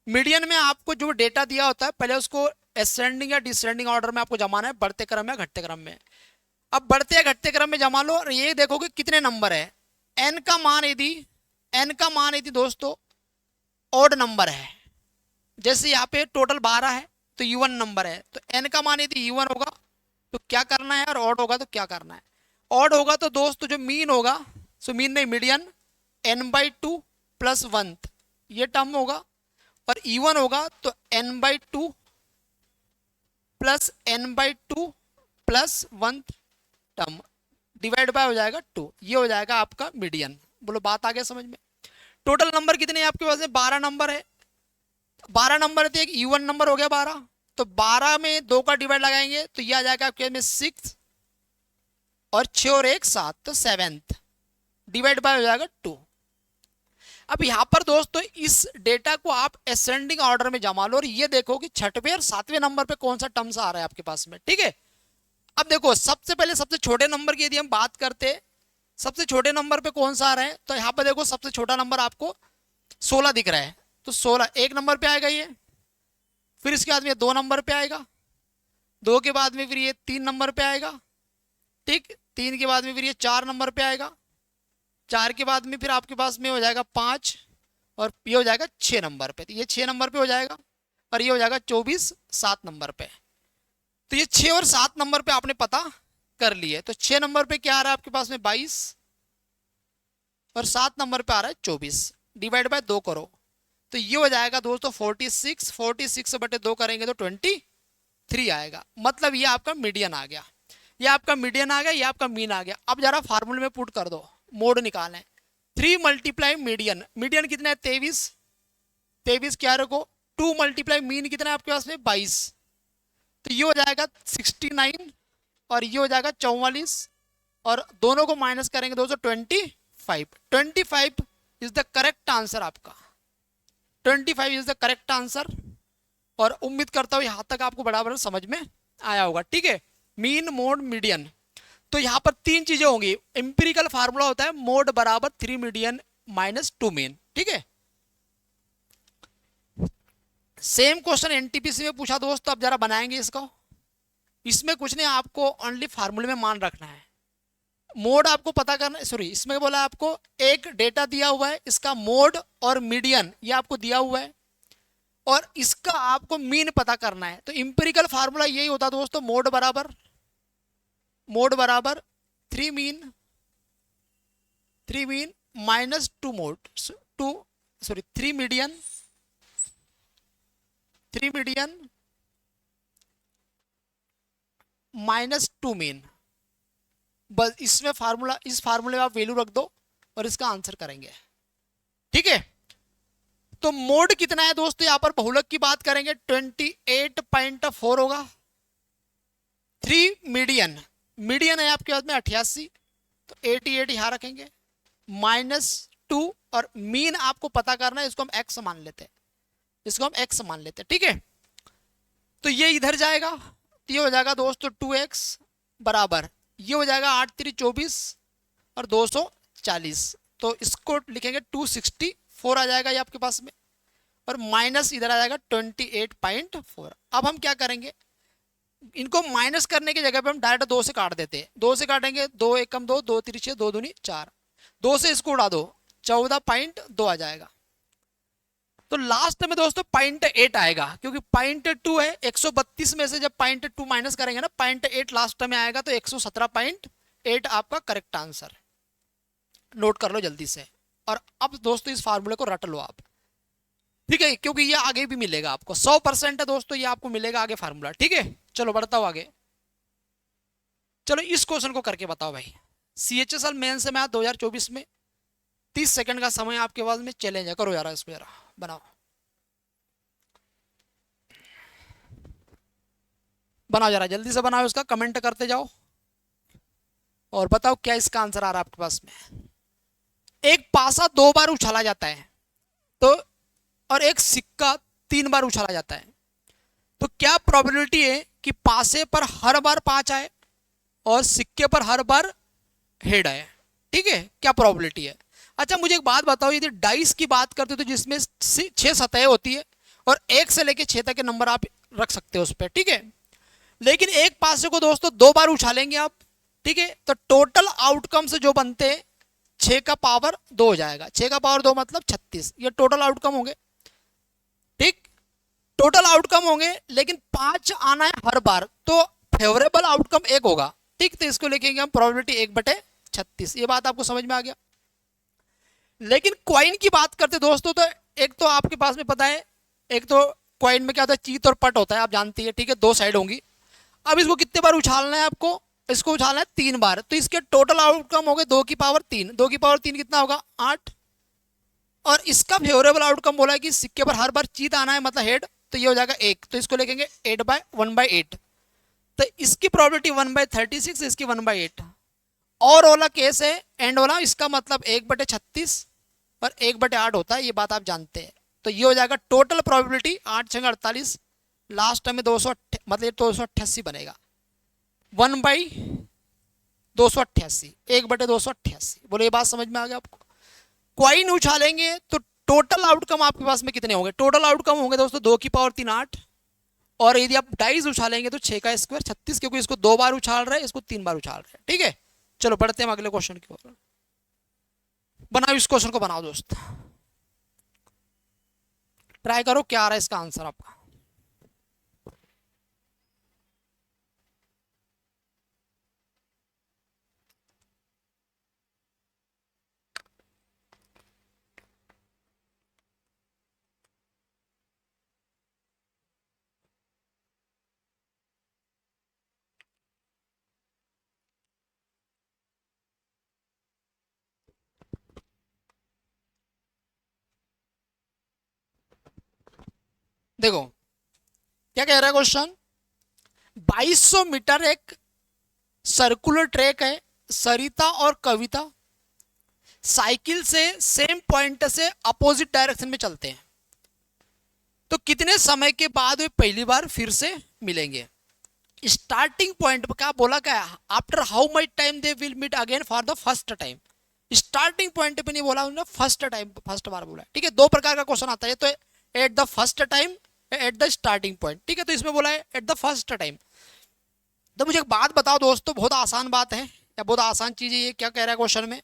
A: मीडियन में आपको जो डेटा दिया होता है पहले उसको असेंडिंग या डिसेंडिंग ऑर्डर में आपको जमाना है, बढ़ते क्रम या घटते क्रम में। अब बढ़ते या घटते क्रम में जमा लो और ये देखोगे कितने नंबर है। एन का मान यदि दोस्तों ऑड नंबर है, जैसे यहाँ पे टोटल 12 है तो इवन नंबर है, तो एन का मान यदि इवन होगा तो क्या करना है, और ऑड होगा तो क्या करना है? ऑड होगा तो दोस्तों जो मीन होगा, सो मीन नहीं मीडियन, n/2 प्लस 1 ये टर्म होगा, और इवन होगा तो n/2 plus n/2 plus 1 term divide by हो जाएगा 2, ये हो जाएगा आपका मीडियन। बोलो बात आ गया समझ में? टोटल नंबर कितने हैं आपके पास में? 12 नंबर है। 12 नंबर है तो एक इवन नंबर हो गया 12, तो 12 में 2 का डिवाइड लगाएंगे तो ये आ जाएगा आपके में 6 और 6 और 1 7, तो 7th डिवाइड बाय हो जाएगा 2। अब यहां पर दोस्तों इस डेटा को आप असेंडिंग ऑर्डर में जमा लो और ये देखो कि 6वें और 7वें नंबर पे कौन सा टर्म्स आ रहा है आपके पास में। ठीक है, अब देखो सबसे पहले सबसे छोटे नंबर की यदि हम बात करते, सबसे छोटे नंबर पे कौन सा आ रहा है, तो यहाँ पे देखो सबसे छोटा नंबर आपको 16 दिख रहा है, तो 16 एक नंबर पे आएगा ये, फिर इसके बाद में 2 नंबर पे आएगा, 2 के बाद में फिर ये 3 नंबर पे आएगा, ठीक, 3 के बाद में फिर ये 4 नंबर पे आएगा, 4 के बाद में फिर आपके पास में हो जाएगा 5 और ये हो जाएगा 6 नंबर पे, तो ये 6 नंबर पे हो जाएगा, और ये हो जाएगा 24 7 नंबर पे। तो ये 6 और 7 नंबर पे आपने पता कर लिए, तो 6 नंबर पे क्या आ रहा है आपके पास में 22 और 7 नंबर पे आ रहा है 24, डिवाइड बाय 2 करो तो ये हो जाएगा दोस्तों 46, 46 से बटे 2 करेंगे तो 23 आएगा। मतलब ये आपका मीडियन आ गया, ये आपका मीडियन आ गया, ये आपका मीन आ गया। अब जरा फार्मूले में पुट कर दो, मोड निकालें, 3 मल्टीप्लाई मीडियन, मीडियन कितना है 23, 23 क्या रखो 2 मल्टीप्लाई मीन कितना है आपके पास में 22, तो ये हो जाएगा 69 और ये हो जाएगा 44 और दोनों को माइनस करेंगे दोस्तों 25 इज द करेक्ट आंसर आपका, 25 इज द करेक्ट आंसर। और उम्मीद करता हूं यहां तक आपको बराबर समझ में आया होगा। ठीक है, मीन मोड मीडियन, तो यहां पर 3 चीजें होंगी। इंपेरिकल फार्मूला होता है मोड बराबर 3 मीडियन माइनस 2 मीन। ठीक है, सेम क्वेश्चन एनटीपीसी में पूछा दोस्तों, अब जरा बनाएंगे इसको। इसमें कुछ नहीं, आपको ओनली फार्मूले में मान रखना है, मोड आपको पता करना, सॉरी इसमें बोला आपको एक डेटा दिया हुआ है, इसका मोड और मीडियन ये आपको दिया हुआ है और इसका आपको मीन पता करना है। तो इंपेरिकल फार्मूला यही होता दोस्तों, मोड बराबर 3 mean minus 2 mode, 3 median minus 2 mean. बस इसमें फार्मूला, इस फार्मूले में आप वैल्यू रख दो और इसका आंसर करेंगे। ठीक है, तो मोड कितना है दोस्तों, यहां पर बहुलक की बात करेंगे 28.4 होगा। 3 मीडियन, मीडियन है आपके पास में 88, तो 88 यहां रखेंगे, -2, और मीन आपको पता करना है, इसको हम x मान लेते हैं, इसको हम x मान लेते हैं, ठीक है। तो ये इधर जाएगा, तो ये हो जाएगा दोस्तों 2x बराबर, ये हो जाएगा 8 3 24 और 240, तो इसको लिखेंगे 264 आ जाएगा ये आपके पास में, और माइनस इधर आ जाएगा 28.4। अब हम क्या करेंगे, इनको माइनस करने की जगह पे हम डायरेक्ट 2 से काट देते हैं, 2 से काटेंगे, 2 1 कम 2, 2 3 6, 2 दूनी 4, 2 से इसको उड़ा दो, 14.2 आ जाएगा। तो लास्ट में दोस्तों 0.8 आएगा, क्योंकि 0.2 है, 132 में से जब 0.2 माइनस करेंगे ना, 0.8 लास्ट में आएगा, तो 117.8 आपका करेक्ट आंसर। नोट कर लो जल्दी से, और अब दोस्तों इस फार्मूले को रट लो आप, ठीक है, क्योंकि ये आगे भी मिलेगा आपको, 100% है दोस्तों, ये आपको मिलेगा आगे फार्मूला, ठीक है। चलो बढ़ता हूं आगे, चलो इस क्वेश्चन को करके बताओ भाई। CHSL मेन से मैं 2024 में 30 सेकंड का समय आपके पास में, चैलेंज है, करो यार इसको, यार बनाओ बनाओ जरा जल्दी से बनाओ, इसका कमेंट करते जाओ और बताओ क्या इसका आंसर आ रहा है आपके पास में। एक पासा 2 बार उछाला जाता है, तो और एक सिक्का 3 बार उछाला जाता है, तो क्या प्रोबेबिलिटी है कि पासे पर हर बार 5 आए और सिक्के पर हर बार हेड आए, ठीक है, क्या प्रोबेबिलिटी है। अच्छा मुझे एक बात बताओ, यदि डाइस की बात करते हो तो जिसमें 6 सतहें होती है और 1 से लेके 6 तक के नंबर आप रख सकते हो उस पर, ठीक है, लेकिन एक पासे को दोस्तों 2 बार उछालेंगे आप, ठीक है, तो टोटल आउटकम से जो बनते हैं 6 का पावर 2 हो जाएगा, 6 का पावर 2 मतलब 36, ये टोटल आउटकम होंगे, ठीक, टोटल आउटकम होंगे, लेकिन 5 आना है हर बार, तो फेवरेबल आउटकम 1 होगा, ठीक, तो इसको लिखेंगे हम प्रोबेबिलिटी 1/36, ये बात आपको समझ में आ गया। लेकिन क्वाइन की बात करते दोस्तों, तो एक तो आपके पास में पता है, एक तो क्वाइन में क्या होता है, चीत और पट होता है, आप जानती है, ठीक है, 2 साइड होंगी। अब इसको कितने बार उछालना है आपको, इसको उछालना है 3 बार, तो इसके टोटल आउटकम हो गए 2 की पावर 3, 2 की पावर 3 कितना होगा 8, और इसका फेवरेबल आउटकम बोला है कि सिक्के पर हर बार चीत आना है मतलब हेड, तो ये हो जाएगा 1, तो इसको लिखेंगे 1/8, तो इसकी प्रोबेबिलिटी 1/36, इसकी 1/8, और वाला केस है एंड वाला, इसका मतलब 1/36 और 1/8 होता है, ये बात आप जानते हैं, तो ये हो जाएगा टोटल प्रोबेबिलिटी 8 6 48, लास्ट में 200 मतलब 288 बनेगा, 1/288, 1/288, बोले ये बात समझ में आ गया आपको। क्वाइन उछालेंगे तो टोटल आउटकम आपके पास में कितने होंगे, टोटल आउटकम होंगे दोस्तों 2 की पावर 3 8, और यदि आप डाइस उछालेंगे तो 6 का स्क्वायर 36, क्योंकि इसको 2 बार उछाल रहे हैं, इसको 3 बार उछाल रहे हैं, ठीक है। चलो बढ़ते हैं अगले क्वेश्चन की ओर, बनाओ इस क्वेश्चन को बनाओ दोस्त, ट्राई करो क्या आ रहा है इसका आंसर आपका। देखो क्या कह रहा है क्वेश्चन, 2200 मीटर एक सर्कुलर ट्रैक है, सरिता और कविता साइकिल से सेम पॉइंट से अपोजिट डायरेक्शन में चलते हैं, तो कितने समय के बाद वे पहली बार फिर से मिलेंगे। स्टार्टिंग पॉइंट पर क्या बोला, क्या after how much time they will meet again for the first time, starting point पे नहीं बोला उन्होंने, फर्स्ट टाइम, फर्स्ट बार बोला, ठीक है। 2 प्रकार का क्वेश्चन आता है, तो at the first time, at the starting point, ठीक है, तो इसमें बोला है एट द फर्स्ट टाइम। तो मुझे एक बात बताओ दोस्तों, बहुत आसान बात है या बहुत आसान चीज है ये, क्या कह रहा है क्वेश्चन में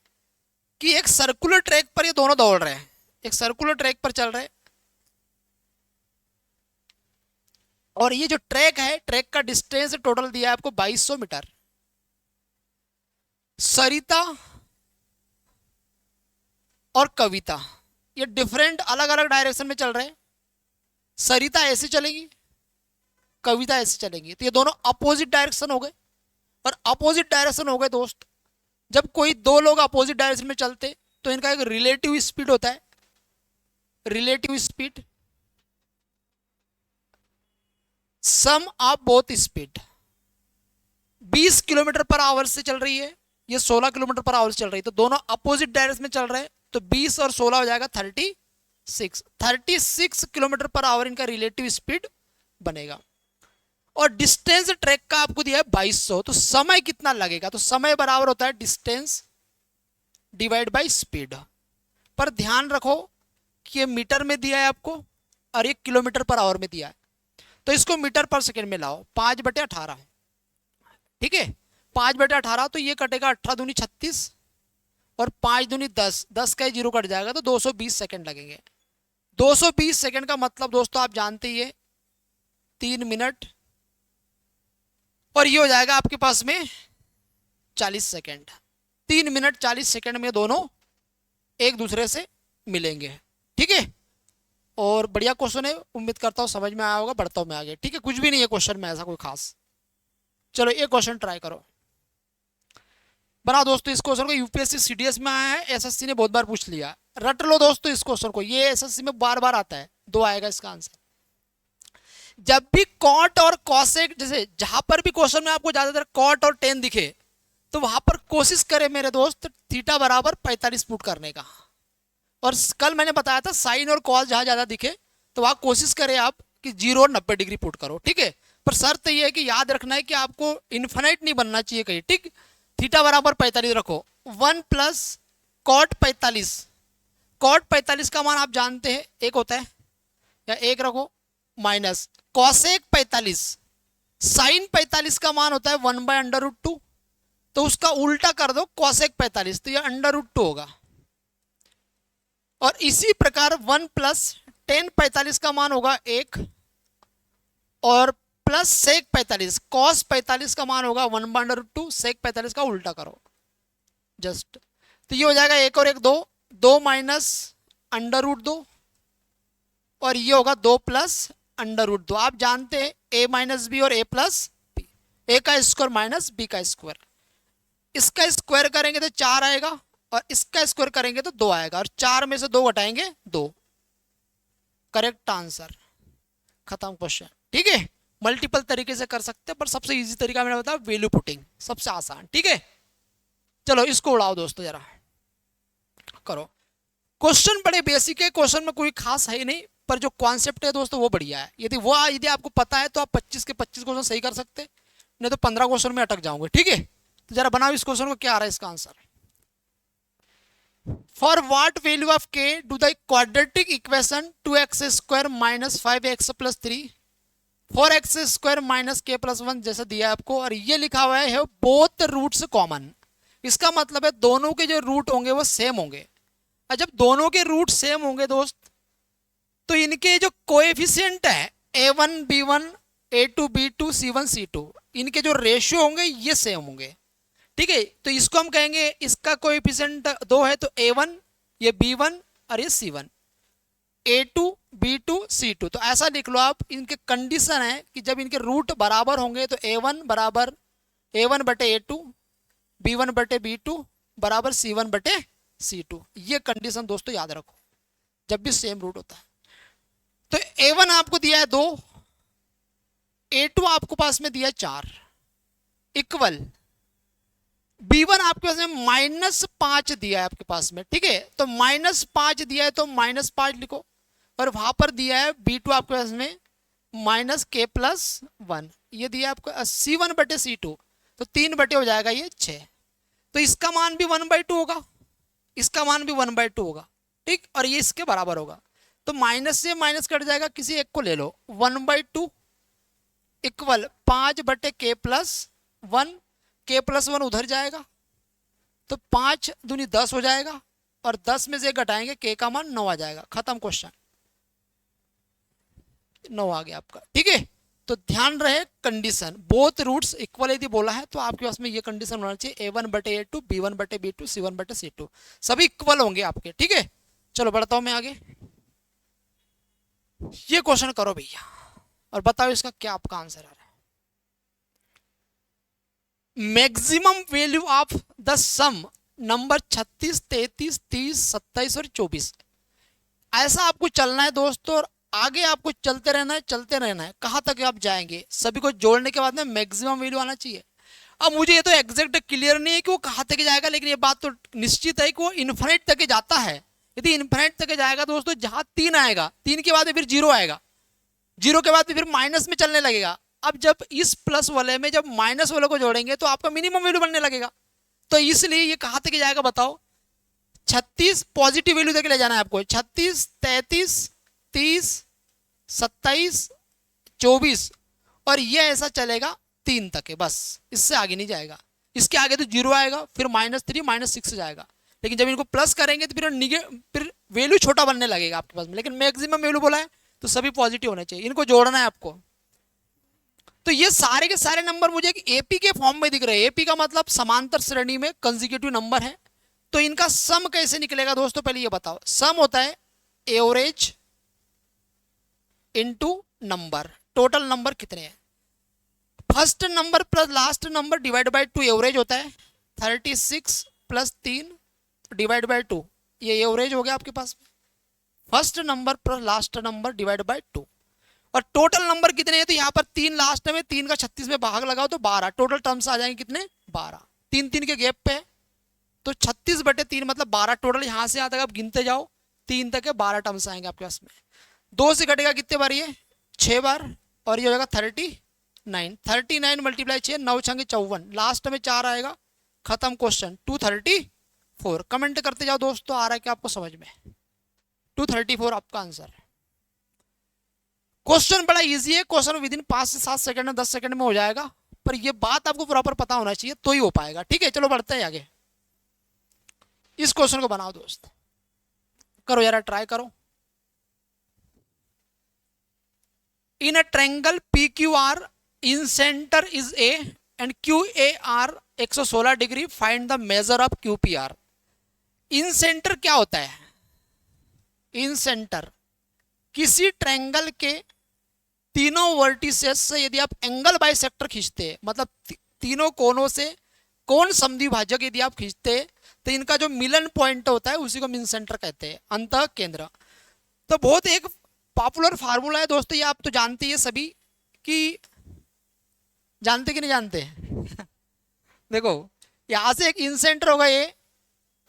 A: कि एक सर्कुलर ट्रैक पर ये दोनों दौड़ रहे हैं, एक सर्कुलर ट्रैक पर चल रहे हैं, और ये जो ट्रैक है, ट्रैक का डिस्टेंस टोटल दिया है आपको 2200 मीटर। सरिता और कविता ये डिफरेंट अलग अलग डायरेक्शन में चल रहे हैं, सरिता ऐसे चलेगी, कविता ऐसे चलेगी, तो ये दोनों अपोजिट डायरेक्शन हो गए, और अपोजिट डायरेक्शन हो गए दोस्त, जब कोई 2 लोग अपोजिट डायरेक्शन में चलते तो इनका एक रिलेटिव स्पीड होता है, relative speed, sum of both speed. 20 kilometre per hour से चल रही है, ये 16 किलोमीटर पर आवर से चल रही है, तो दोनों अपोजिट डायरेक्शन में चल रहे हैं, तो 20 और 16 हो जाएगा 36 किलोमीटर पर आवर इनका रिलेटिव स्पीड बनेगा। और डिस्टेंस ट्रैक का आपको दिया है 2200, तो समय कितना लगेगा, तो समय बराबर होता है डिस्टेंस डिवाइड बाय स्पीड। पर ध्यान रखो कि ये मीटर में दिया है आपको और ये किलोमीटर पर आवर में दिया है, तो इसको मीटर पर सेकेंड में लाओ। 5/18, ठीक है, 5/18, तो ये कटेगा 18 दूनी 36 और 5 दूनी 10, 10 का 0 कट जाएगा, तो 220 सेकेंड लगेंगे। 220 सेकेंड का मतलब दोस्तों आप जानते ही है 3 मिनट, और ये हो जाएगा आपके पास में 40 सेकेंड। 3 मिनट 40 सेकेंड में दोनों एक दूसरे से मिलेंगे, ठीक है। और बढ़िया क्वेश्चन है, उम्मीद करता हूँ समझ में आया होगा। बढ़ता हूँ मैं आगे, ठीक है, कुछ भी नहीं है क्वेश्चन में ऐसा कोई खास। चलो ये क्वेश्चन ट्राई करो, बनाओ दोस्तों। इस क्वेश्चन को यूपीएससी सीडीएस में आया है, एसएससी ने बहुत बार पूछ लिया, रट लो दोस्तों इस क्वेश्चन को, ये एसएससी में बार बार आता है। 2 आएगा इसका आंसर। जब भी कॉट और कॉसेक, जैसे जहां पर भी क्वेश्चन में आपको ज्यादातर कॉट और टेन दिखे, तो वहां पर कोशिश करें मेरे दोस्त थीटा बराबर 45 पुट करने का। और कल मैंने बताया था साइन और कॉस जहां ज्यादा दिखे, तो वहां कोशिश करें आप कि 0 और 90 डिग्री पुट करो, ठीक है। पर शर्त यह है कि याद रखना है कि आपको इन्फिनाइट नहीं बनना चाहिए कहीं, ठीक। थीटा बराबर 45 रखो। 1 प्लस कॉट 45, कॉट 45 का मान आप जानते हैं 1 होता है, या 1 रखो, माइनस कॉसेक 45, साइन 45 का मान होता है 1/√2, तो उसका उल्टा कर दो कॉसेक 45, तो ये √2 होगा। और इसी प्रकार 1 प्लस टेन 45 का मान होगा 1, और प्लस सेक 45, कॉस 45 का मान होगा 1/√2, सेक 45 का उल्टा करो जस्ट, तो ये हो जाएगा 1 और 1 2, 2 माइनस √2, और ये होगा 2 प्लस √2। आप जानते हैं a माइनस बी और a प्लस बी, ए का स्क्वायर माइनस बी का स्क्वायर। इसका स्क्वायर करेंगे तो 4 आएगा, और इसका स्क्वायर करेंगे तो 2 आएगा, और 4 में से 2 घटाएंगे 2। करेक्ट आंसर, खत्म क्वेश्चन, ठीक है। मल्टीपल तरीके से कर सकते हैं, पर सबसे इजी तरीका मैंने बताया वैल्यू पुटिंग, सबसे आसान, ठीक है। चलो इसको उड़ाओ दोस्तों, जरा करो। क्वेश्चन बड़े बेसिक है, क्वेश्चन में कोई खास है ही नहीं, पर जो कॉन्सेप्ट है दोस्तों वो बढ़िया है। यदि आपको पता है तो आप 25 के 25 क्वेश्चन सही कर सकते, नहीं तो 15 क्वेश्चन में अटक जाओगे, ठीक है। तो जरा बनाओ इस क्वेश्चन को, क्या आ रहा है इसका answer. For what value of k do the quadratic equation 2x² minus 5x plus 3 4x² minus k plus 1 जैसा दिया है आपको, और ये लिखा हुआ है बोथ रूट्स कॉमन। इसका मतलब है दोनों के जो रूट होंगे वो सेम होंगे, और जब दोनों के रूट सेम होंगे दोस्त, तो इनके जो कोएफिशिएंट है a1 b1 a2 b2 c1 c2, इनके जो रेशियो होंगे ये सेम होंगे, ठीक है। तो इसको हम कहेंगे, इसका कोएफिशिएंट 2 है तो a1, ये b1 और ये c1, a2 b2 c2, तो ऐसा लिख लो आप। इनके कंडीशन है कि जब इनके रूट बराबर होंगे तो a1 बराबर a1 बटे a2, b1 बटे b2 बराबर c1 बटे c2। ये कंडीशन दोस्तों याद रखो जब भी सेम रूट होता है। तो a1 आपको दिया है 2, a2 आपको पास में दिया है 4, इक्वल b1 आपके पास में -5 दिया है आपके पास में, ठीक है। तो -5 दिया है तो -5 लिखो, और वहां पर दिया है b2 आपके पास में -k प्लस 1, ये दिया आपको c1 बटे c2, तो 3 बटे हो जाएगा ये 6, तो इसका मान भी 1/2 होगा, इसका मान भी 1/2 होगा, ठीक। और ये इसके बराबर होगा, तो माइनस से माइनस कट जाएगा, किसी एक को ले लो, 1/2 इक्वल 5 बटे k प्लस 1, k प्लस 1 उधर जाएगा, तो 5 दूनी 10 हो जाएगा, और 10 में से घटाएंगे k का मान 9 आ जाएगा। खत्म क्वेश्चन, 9 आ गया आपका, ठीक है। तो ध्यान रहे कंडीशन, बोथ रूट्स इक्वल यदि बोला है तो आपके पास में ये कंडीशन होना चाहिए a1 बटे a2 b1 बटे b2 c1 बटे c2, सभी इक्वल होंगे आपके, ठीक है। चलो बढ़ता हूं मैं आगे। ये क्वेश्चन करो भैया, और बताओ इसका क्या आपका आंसर आ रहा है। Maximum value of the sum number 36 33 30 27 और 24, ऐसा आपको चलना है दोस्तों, और आगे आपको चलते रहना है, चलते रहना है। कहाँ तक आप जाएंगे, सभी को जोड़ने के बाद में मैक्सिमम वैल्यू आना चाहिए। अब मुझे ये तो एग्जैक्ट क्लियर नहीं है कि वो कहाँ तक जाएगा, लेकिन ये बात तो निश्चित है कि वो इन्फिनिट तक जाता है। यदि इन्फिनिट तक जाएगा दोस्तों, जहां 3 आएगा, 3 के बाद फिर 0 आएगा, 0 के बाद फिर माइनस में चलने लगेगा। अब जब इस प्लस वाले में जब माइनस वाले को जोड़ेंगे तो आपका मिनिमम वैल्यू बनने लगेगा। तो इसलिए ये कहाँ तक जाएगा बताओ, 36 पॉजिटिव वैल्यू तक ले जाना है आपको। 36, 33, 30, 27, 24, और ये ऐसा चलेगा 3 तक है बस, इससे आगे नहीं जाएगा। इसके आगे तो 0 आएगा, फिर -3, -6 जाएगा। लेकिन जब इनको प्लस करेंगे तो फिर वैल्यू छोटा बनने लगेगा आपके पास में। लेकिन मैक्सिमम वैल्यू बोला है तो सभी पॉजिटिव होने चाहिए, इनको जोड़ना है आपको। तो ये सारे के सारे नंबर मुझे एक एपी के फॉर्म में दिख रहे हैं। एपी का मतलब समांतर श्रेणी में कंसेक्यूटिव नंबर है। तो इनका सम कैसे निकलेगा दोस्तों, पहले ये बताओ। सम होता है average into number, total number कितने हैं। First number plus last number divide by 2 average होता है। 36 प्लस 3 डिवाइड बाय 2, ये एवरेज हो गया आपके पास में। First number plus last number divide by 2, और टोटल नंबर कितने हैं, तो यहाँ पर 3 लास्ट में, 3 का 36 में भाग लगाओ तो 12, टोटल टर्म्स आ जाएंगे कितने, 12। 3 के गैप पे, तो 36/3 मतलब 12 टोटल। यहाँ से यहाँ तक आप गिनते जाओ, 3 तक है, 12 टर्म्स आएंगे आपके पास में। 2 से घटेगा कितने बार, ये 6 बार, और ये हो जाएगा 39। 39 मल्टीप्लाई 6, 9 छंगे 54, लास्ट में 4 आएगा, खत्म क्वेश्चन। 234। कमेंट करते जाओ दोस्तों, आ रहा है क्या आपको समझ में। 234 आपका आंसर है। क्वेश्चन बड़ा इजी है, क्वेश्चन विद इन 5 से 7 सेकंड में, 10 सेकंड में हो जाएगा, पर ये बात आपको प्रॉपर पता होना चाहिए तो ही हो पाएगा। ठीक है, चलो बढ़ते हैं आगे। इस क्वेश्चन को बनाओ दोस्त, करो यार, ट्राई करो। In a triangle PQR, incenter is A and QAR 116 डिग्री, find the measure of QPR। Incenter क्या होता है, इन सेंटर किसी ट्रायंगल के तीनों वर्टिसेस से यदि आप एंगल बाइसेक्टर खींचते हैं, मतलब तीनों कोनों से कोण समद्विभाजक यदि आप खींचते हैं, तो इनका जो मिलन पॉइंट होता है उसी को इन सेंटर कहते हैं, अंतः केंद्र। तो बहुत एक पॉपुलर फार्मूला है दोस्तों, ये आप तो जानते हैं सभी, कि जानते कि नहीं जानते देखो यहां से एक इन सेंटर होगा, ये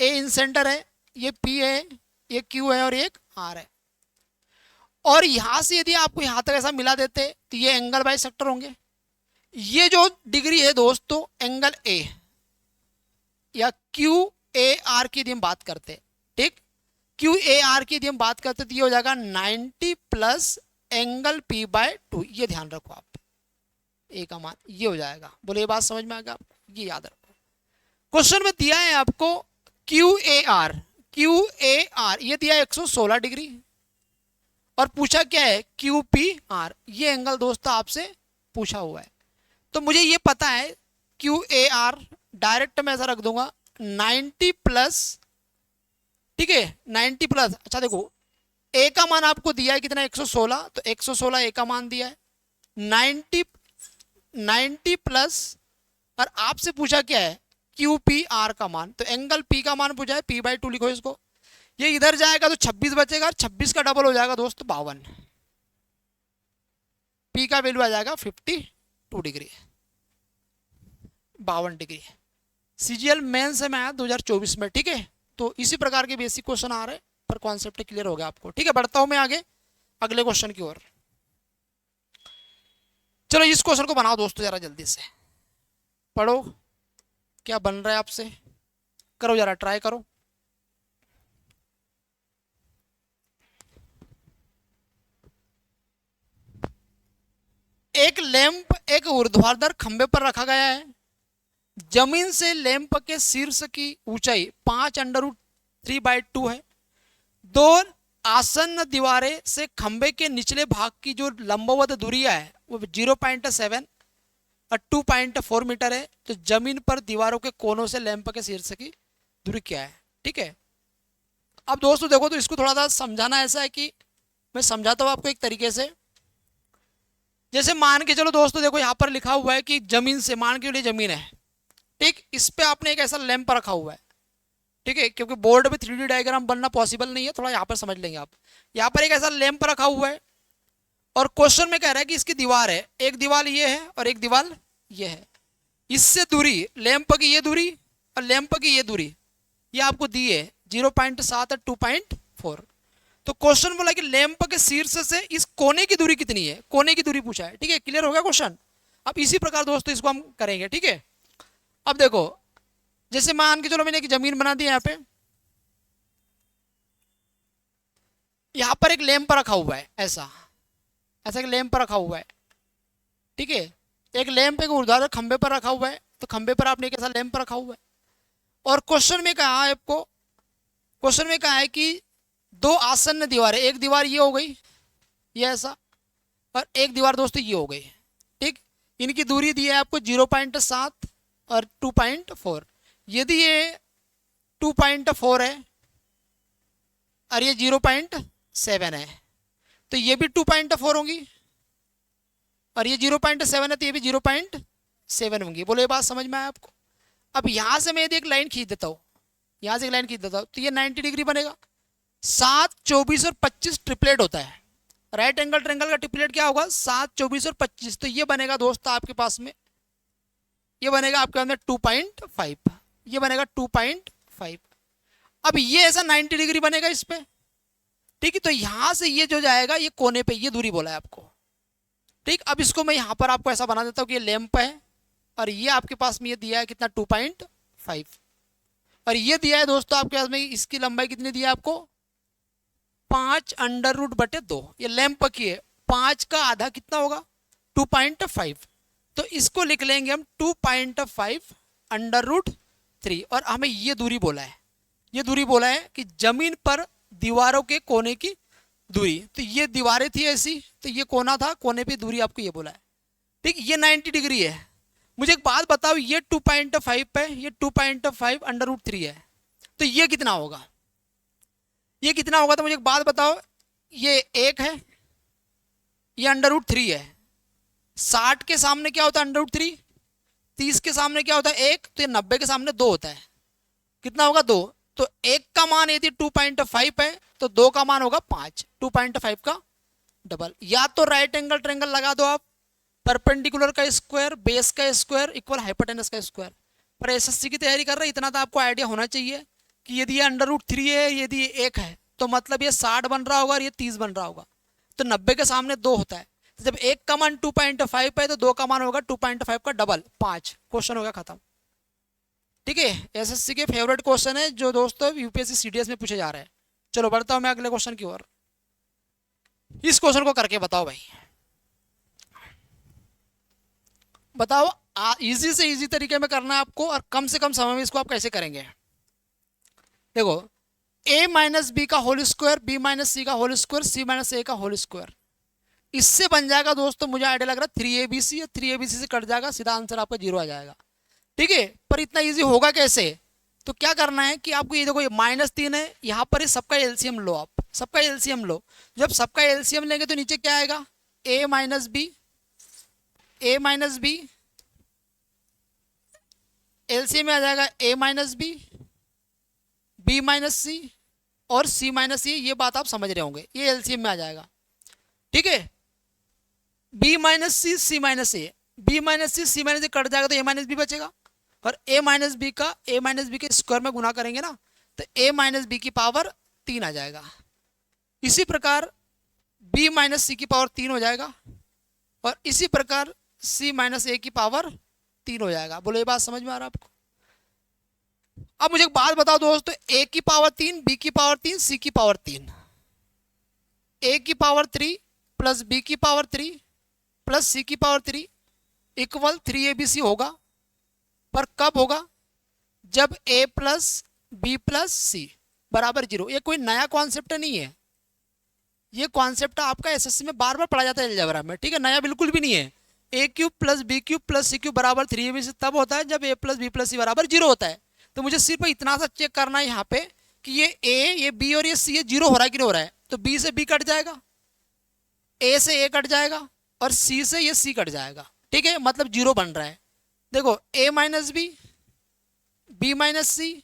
A: ए इन सेंटर है, ये P है, ये Q है, और एक R है। और यहां से यदि आपको यहां तक ऐसा मिला देते तो ये एंगल बाइसेक्टर होंगे। ये जो डिग्री है दोस्तों एंगल A या QAR की यदि हम बात करते, ठीक, QAR की यदि हम बात करते तो ये हो जाएगा 90 प्लस एंगल P/2। ये ध्यान रखो आप, ए का मान ये हो जाएगा। बोले ये बात समझ में आ गया आपको, ये याद रखो। क्वेश्चन में दिया है आपको QAR ये दिया है 116 डिग्री, और पूछा क्या है QPR, ये एंगल दोस्तों आपसे पूछा हुआ है। तो मुझे ये पता है QAR डायरेक्ट मैं ऐसा रख दूंगा 90 प्लस, ठीक है 90 प्लस। अच्छा देखो ए का मान आपको दिया है कितना, 116, तो 116 ए का मान दिया है। 90 प्लस, और आपसे पूछा क्या है QPR का मान, तो एंगल P का मान पूछा है, P/2 लिखो इसको। ये इधर जाएगा तो 26 बचेगा, और 26 का डबल हो जाएगा दोस्तों 52। P का वैल्यू आ जाएगा 52 डिग्री, 52 डिग्री। CGL मेंस में आया 2024 में, ठीक है। तो इसी प्रकार के बेसिक क्वेश्चन आ रहे हैं, पर कॉन्सेप्ट क्लियर हो गया आपको। ठीक है, बढ़ता हूं मैं आगे अगले क्वेश्चन की ओर। चलो इस क्वेश्चन को बनाओ दोस्तों जरा जल्दी से, पढ़ो क्या बन रहा है आपसे, करो जरा ट्राई करो। एक लैंप एक ऊर्ध्वाधर खंबे पर रखा गया है। जमीन से लैंप के शीर्ष की ऊंचाई 5√3/2 है। दो आसन्न दीवारें से खंबे के निचले भाग की जो लंबवत दूरियां है वो 0.7 और 2.4 मीटर है। तो जमीन पर दीवारों के कोनों से लैंप के शीर्ष की दूरी क्या है, ठीक है। अब दोस्तों देखो, तो इसको थोड़ा सा समझाना ऐसा है कि मैं समझाता हूँ आपको एक तरीके से। जैसे मान के चलो दोस्तों, देखो यहाँ पर लिखा हुआ है कि जमीन से, मान के लिए जमीन है, ठीक, इस पे आपने एक ऐसा लैंप रखा हुआ है। ठीक है, क्योंकि बोर्ड पे 3D डायग्राम बनना पॉसिबल नहीं है, थोड़ा यहाँ पर समझ लेंगे आप। यहाँ पर एक ऐसा लैंप रखा हुआ है और क्वेश्चन में कह रहा है कि इसकी दीवार है, एक दीवार ये है और एक दीवार ये है, इससे दूरी लैंप की ये दूरी और लैंप की ये दूरी ये आपको दी है 0.7 और 2.4। तो क्वेश्चन बोला कि लैंप के शीर्ष से इस कोने की दूरी कितनी है, कोने की दूरी पूछा है। ठीक है, क्लियर हो गया क्वेश्चन। अब इसी प्रकार दोस्तों इसको हम करेंगे। ठीक है, अब देखो जैसे मान के चलो मैंने एक जमीन बना दी, यहाँ पे यहाँ पर एक लैंप रखा हुआ है, ऐसा ऐसा एक लैंप रखा हुआ है। ठीक है, एक लैंप एक ऊर्ध्वाधर खंबे पर रखा हुआ है, तो खंबे पर आपने एक ऐसा लैंप रखा हुआ है और क्वेश्चन में कहा है आपको, क्वेश्चन में कहा है कि दो आसन्न दीवारें, एक दीवार ये हो गई ये ऐसा और एक दीवार दोस्तों ये हो गई। ठीक, इनकी दूरी दी है आपको 0.7 और 2.4। यदि ये 2.4 है और ये 0.7 है तो ये भी 2.4 होंगी और ये 0.7 है तो ये भी 0.7 होंगी। बोलो ये बात समझ में आया आपको। अब यहां से मैं यदि एक लाइन खींच देता हूं, यहां से एक लाइन खींच देता हूं तो ये 90 डिग्री बनेगा। 7, 24 और 25 ट्रिपलेट होता है। राइट एंगल ट्रायंगल का ट्रिपलेट क्या होगा, 7, 24 और 25। तो ये बनेगा दोस्तों आपके पास में, ये बनेगा आपके पास में 2.5, ये बनेगा 2.5। अब ये ऐसा 90 डिग्री बनेगा इस पे। ठीक है, तो यहां से ये जो जाएगा ये कोने पे, ये दूरी बोला है आपको। ठीक, अब इसको मैं यहां पर आपको ऐसा बना देता हूं कि ये लैंप है और ये आपके पास में ये दिया है कितना 2.5 और ये दिया है दोस्तों आपके पास में इसकी लंबाई कितनी दी है आपको 5√2। ये लैंप की है, 5 का आधा कितना होगा 2.5। तो इसको लिख लेंगे हम 2.5√3 और हमें ये दूरी बोला है, ये दूरी बोला है कि जमीन पर दीवारों के कोने की दूरी। तो ये दीवारें थी ऐसी, तो ये कोना था, कोने पे दूरी आपको ये बोला है। ठीक, ये 90 डिग्री है। मुझे एक बात बताओ, ये 2.5 पे, ये 2.5√3 है, तो ये कितना होगा, ये कितना होगा। तो मुझे एक बात बताओ, ये 1 है, ये √3 है। 60 के सामने क्या होता है √3, 30 के सामने क्या होता है 1, तो ये 90 के सामने 2 होता है। कितना होगा 2। तो 1 का मान यदि 2.5 है तो 2 का मान होगा 5, 2.5 का डबल। या तो राइट एंगल ट्रायंगल लगा दो आप, परपेंडिकुलर का स्क्वायर, बेस का स्क्वायर इक्वल हाइपोटेनस का स्क्वायर। पर एसएससी की तैयारी कर रहे इतना तो आपको आइडिया होना चाहिए कि यदि ये √3 है, यदि ये 1 है तो मतलब ये 60 बन रहा होगा और ये 30 बन रहा होगा। तो 90 के सामने 2 होता है, तो जब 1 का मान 2.5 है तो 2 का मान होगा 2.5 का डबल 5। क्वेश्चन हो गया खत्म। ठीक है, एसएससी के फेवरेट क्वेश्चन है जो दोस्तों यूपीएससी सीडीएस में पूछे जा रहे हैं। चलो बढ़ता हूं मैं अगले क्वेश्चन की ओर। इस क्वेश्चन को करके बताओ भाई, बताओ इजी से इजी तरीके में करना है आपको और कम से कम समय में इसको आप कैसे करेंगे। देखो a-b का होल स्क्वायर, b-c का होल स्क्वायर, c-a का होल स्क्वायर, इससे बन जाएगा दोस्तों मुझे आइडिया लग रहा है 3abc, 3abc से कट जाएगा, सीधा आंसर आपका 0 आ जाएगा। ठीक है, पर इतना इजी होगा कैसे, तो क्या करना है कि आपको ये देखो ये -3 है, यहाँ पर सबका एलसीएम लो, आप सबका एलसीएम लो। जब सबका एलसीएम लेंगे तो नीचे क्या आएगा a-b, a-b एलसीएम में आ जाएगा a-b, b-c और c-a। ये बात आप समझ रहे होंगे, ये एलसीएम में आ जाएगा। ठीक है, b-c, c-a, b-c, c-a cut जाएगा तो a-b बचेगा और a-b के स्क्वायर में गुना करेंगे ना तो a-b की पावर 3 आ जाएगा। इसी प्रकार b-c की पावर 3 हो जाएगा और इसी प्रकार c-a की पावर 3 हो जाएगा। बोलो ये बात समझ में आ रहा है आपको। अब मुझे एक बात बताओ दोस्तों, a की पावर 3, b की पावर 3, c की पावर 3, a की पावर 3 प्लस b की पावर 3 प्लस c की पावर 3 इक्वल 3abc होगा। पर कब होगा, जब a प्लस b प्लस सी बराबर 0। ये कोई नया कॉन्सेप्ट नहीं है, ये कॉन्सेप्ट आपका एसएससी में बार बार पढ़ा जाता है अलजेब्रा में। ठीक है, नया बिल्कुल भी नहीं है। a³ plus b³ plus c³ बराबर 3abc तब होता है जब a प्लस b प्लस सी बराबर 0 होता है। तो मुझे सिर्फ इतना सा चेक करना है यहाँ पे कि ये a, ये b और ये c, ये 0 हो रहा है कि नहीं हो रहा है। तो b से b कट जाएगा, a से a कट जाएगा और c से ये c कट जाएगा। ठीक है, मतलब 0 बन रहा है। देखो a-b, b-c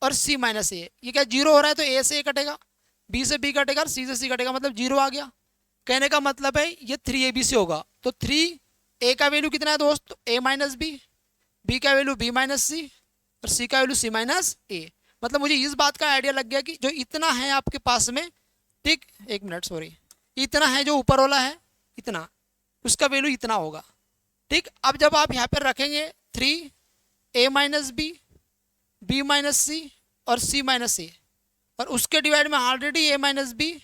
A: और सी माइनस ए। ये क्या जीरो हो रहा है तो ए से ए कटेगा, बी से बी कटेगा और सी से सी कटेगा, मतलब जीरो आ गया। कहने का मतलब है ये 3ab से होगा। तो 3a का वैल्यू कितना है दोस्त, a माइनस बी का वैल्यू b माइनस सी और सी का वैल्यू c माइनस ए। मतलब मुझे इस बात का आइडिया लग गया कि जो इतना है आपके पास में, ठीक, एक मिनट सॉरी, इतना है जो ऊपर वाला है इतना, उसका वैल्यू इतना होगा। ठीक, अब जब आप यहाँ पर रखेंगे 3a minus B minus C और c माइनस ए, और उसके डिवाइड में already a minus B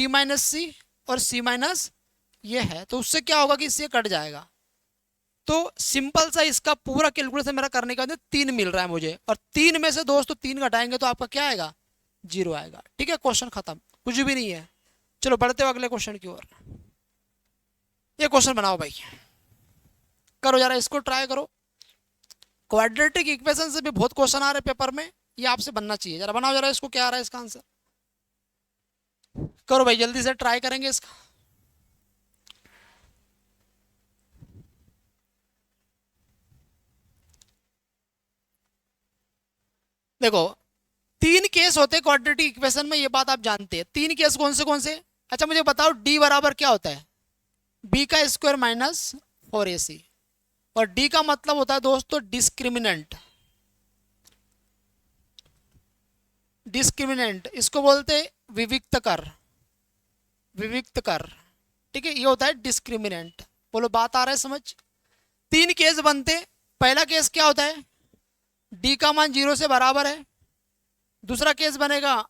A: minus C और c माइनस ये है, तो उससे क्या होगा कि इससे कट जाएगा। तो सिंपल सा इसका पूरा कैलकुलेशन मेरा करने के बाद 3 मिल रहा है मुझे, और 3 में से दोस्तों 3 घटाएंगे तो आपका क्या आएगा, 0 आएगा। ठीक है, क्वेश्चन खत्म, कुछ भी नहीं है। चलो बढ़ते हो अगले क्वेश्चन की ओर। ये क्वेश्चन बनाओ भाई, करो जरा, इसको ट्राई करो। क्वाड्रेटिक इक्वेशन से भी बहुत क्वेश्चन आ रहे पेपर में, ये आपसे बनना चाहिए। जरा बनाओ जरा इसको, क्या आ रहा है इसका आंसर, करो भाई जल्दी से, ट्राई करेंगे इसका। देखो 3 केस होते हैं क्वाड्रेटिक इक्वेशन में, ये बात आप जानते हैं। 3 केस कौन से? अच्छा मुझे बताओ d बराबर क्या होता है, b का स्क्वायर माइनस 4ac, और d का मतलब होता है दोस्तों डिस्क्रिमिनेंट। डिस्क्रिमिनेंट इसको बोलते हैं विविक्त कर। ठीक है, ये होता है डिस्क्रिमिनेंट। बोलो बात आ रहा है समझ। 3 केस बनते। पहला केस क्या होता है, d का मान 0 से बराबर है। दूसरा केस बनेगा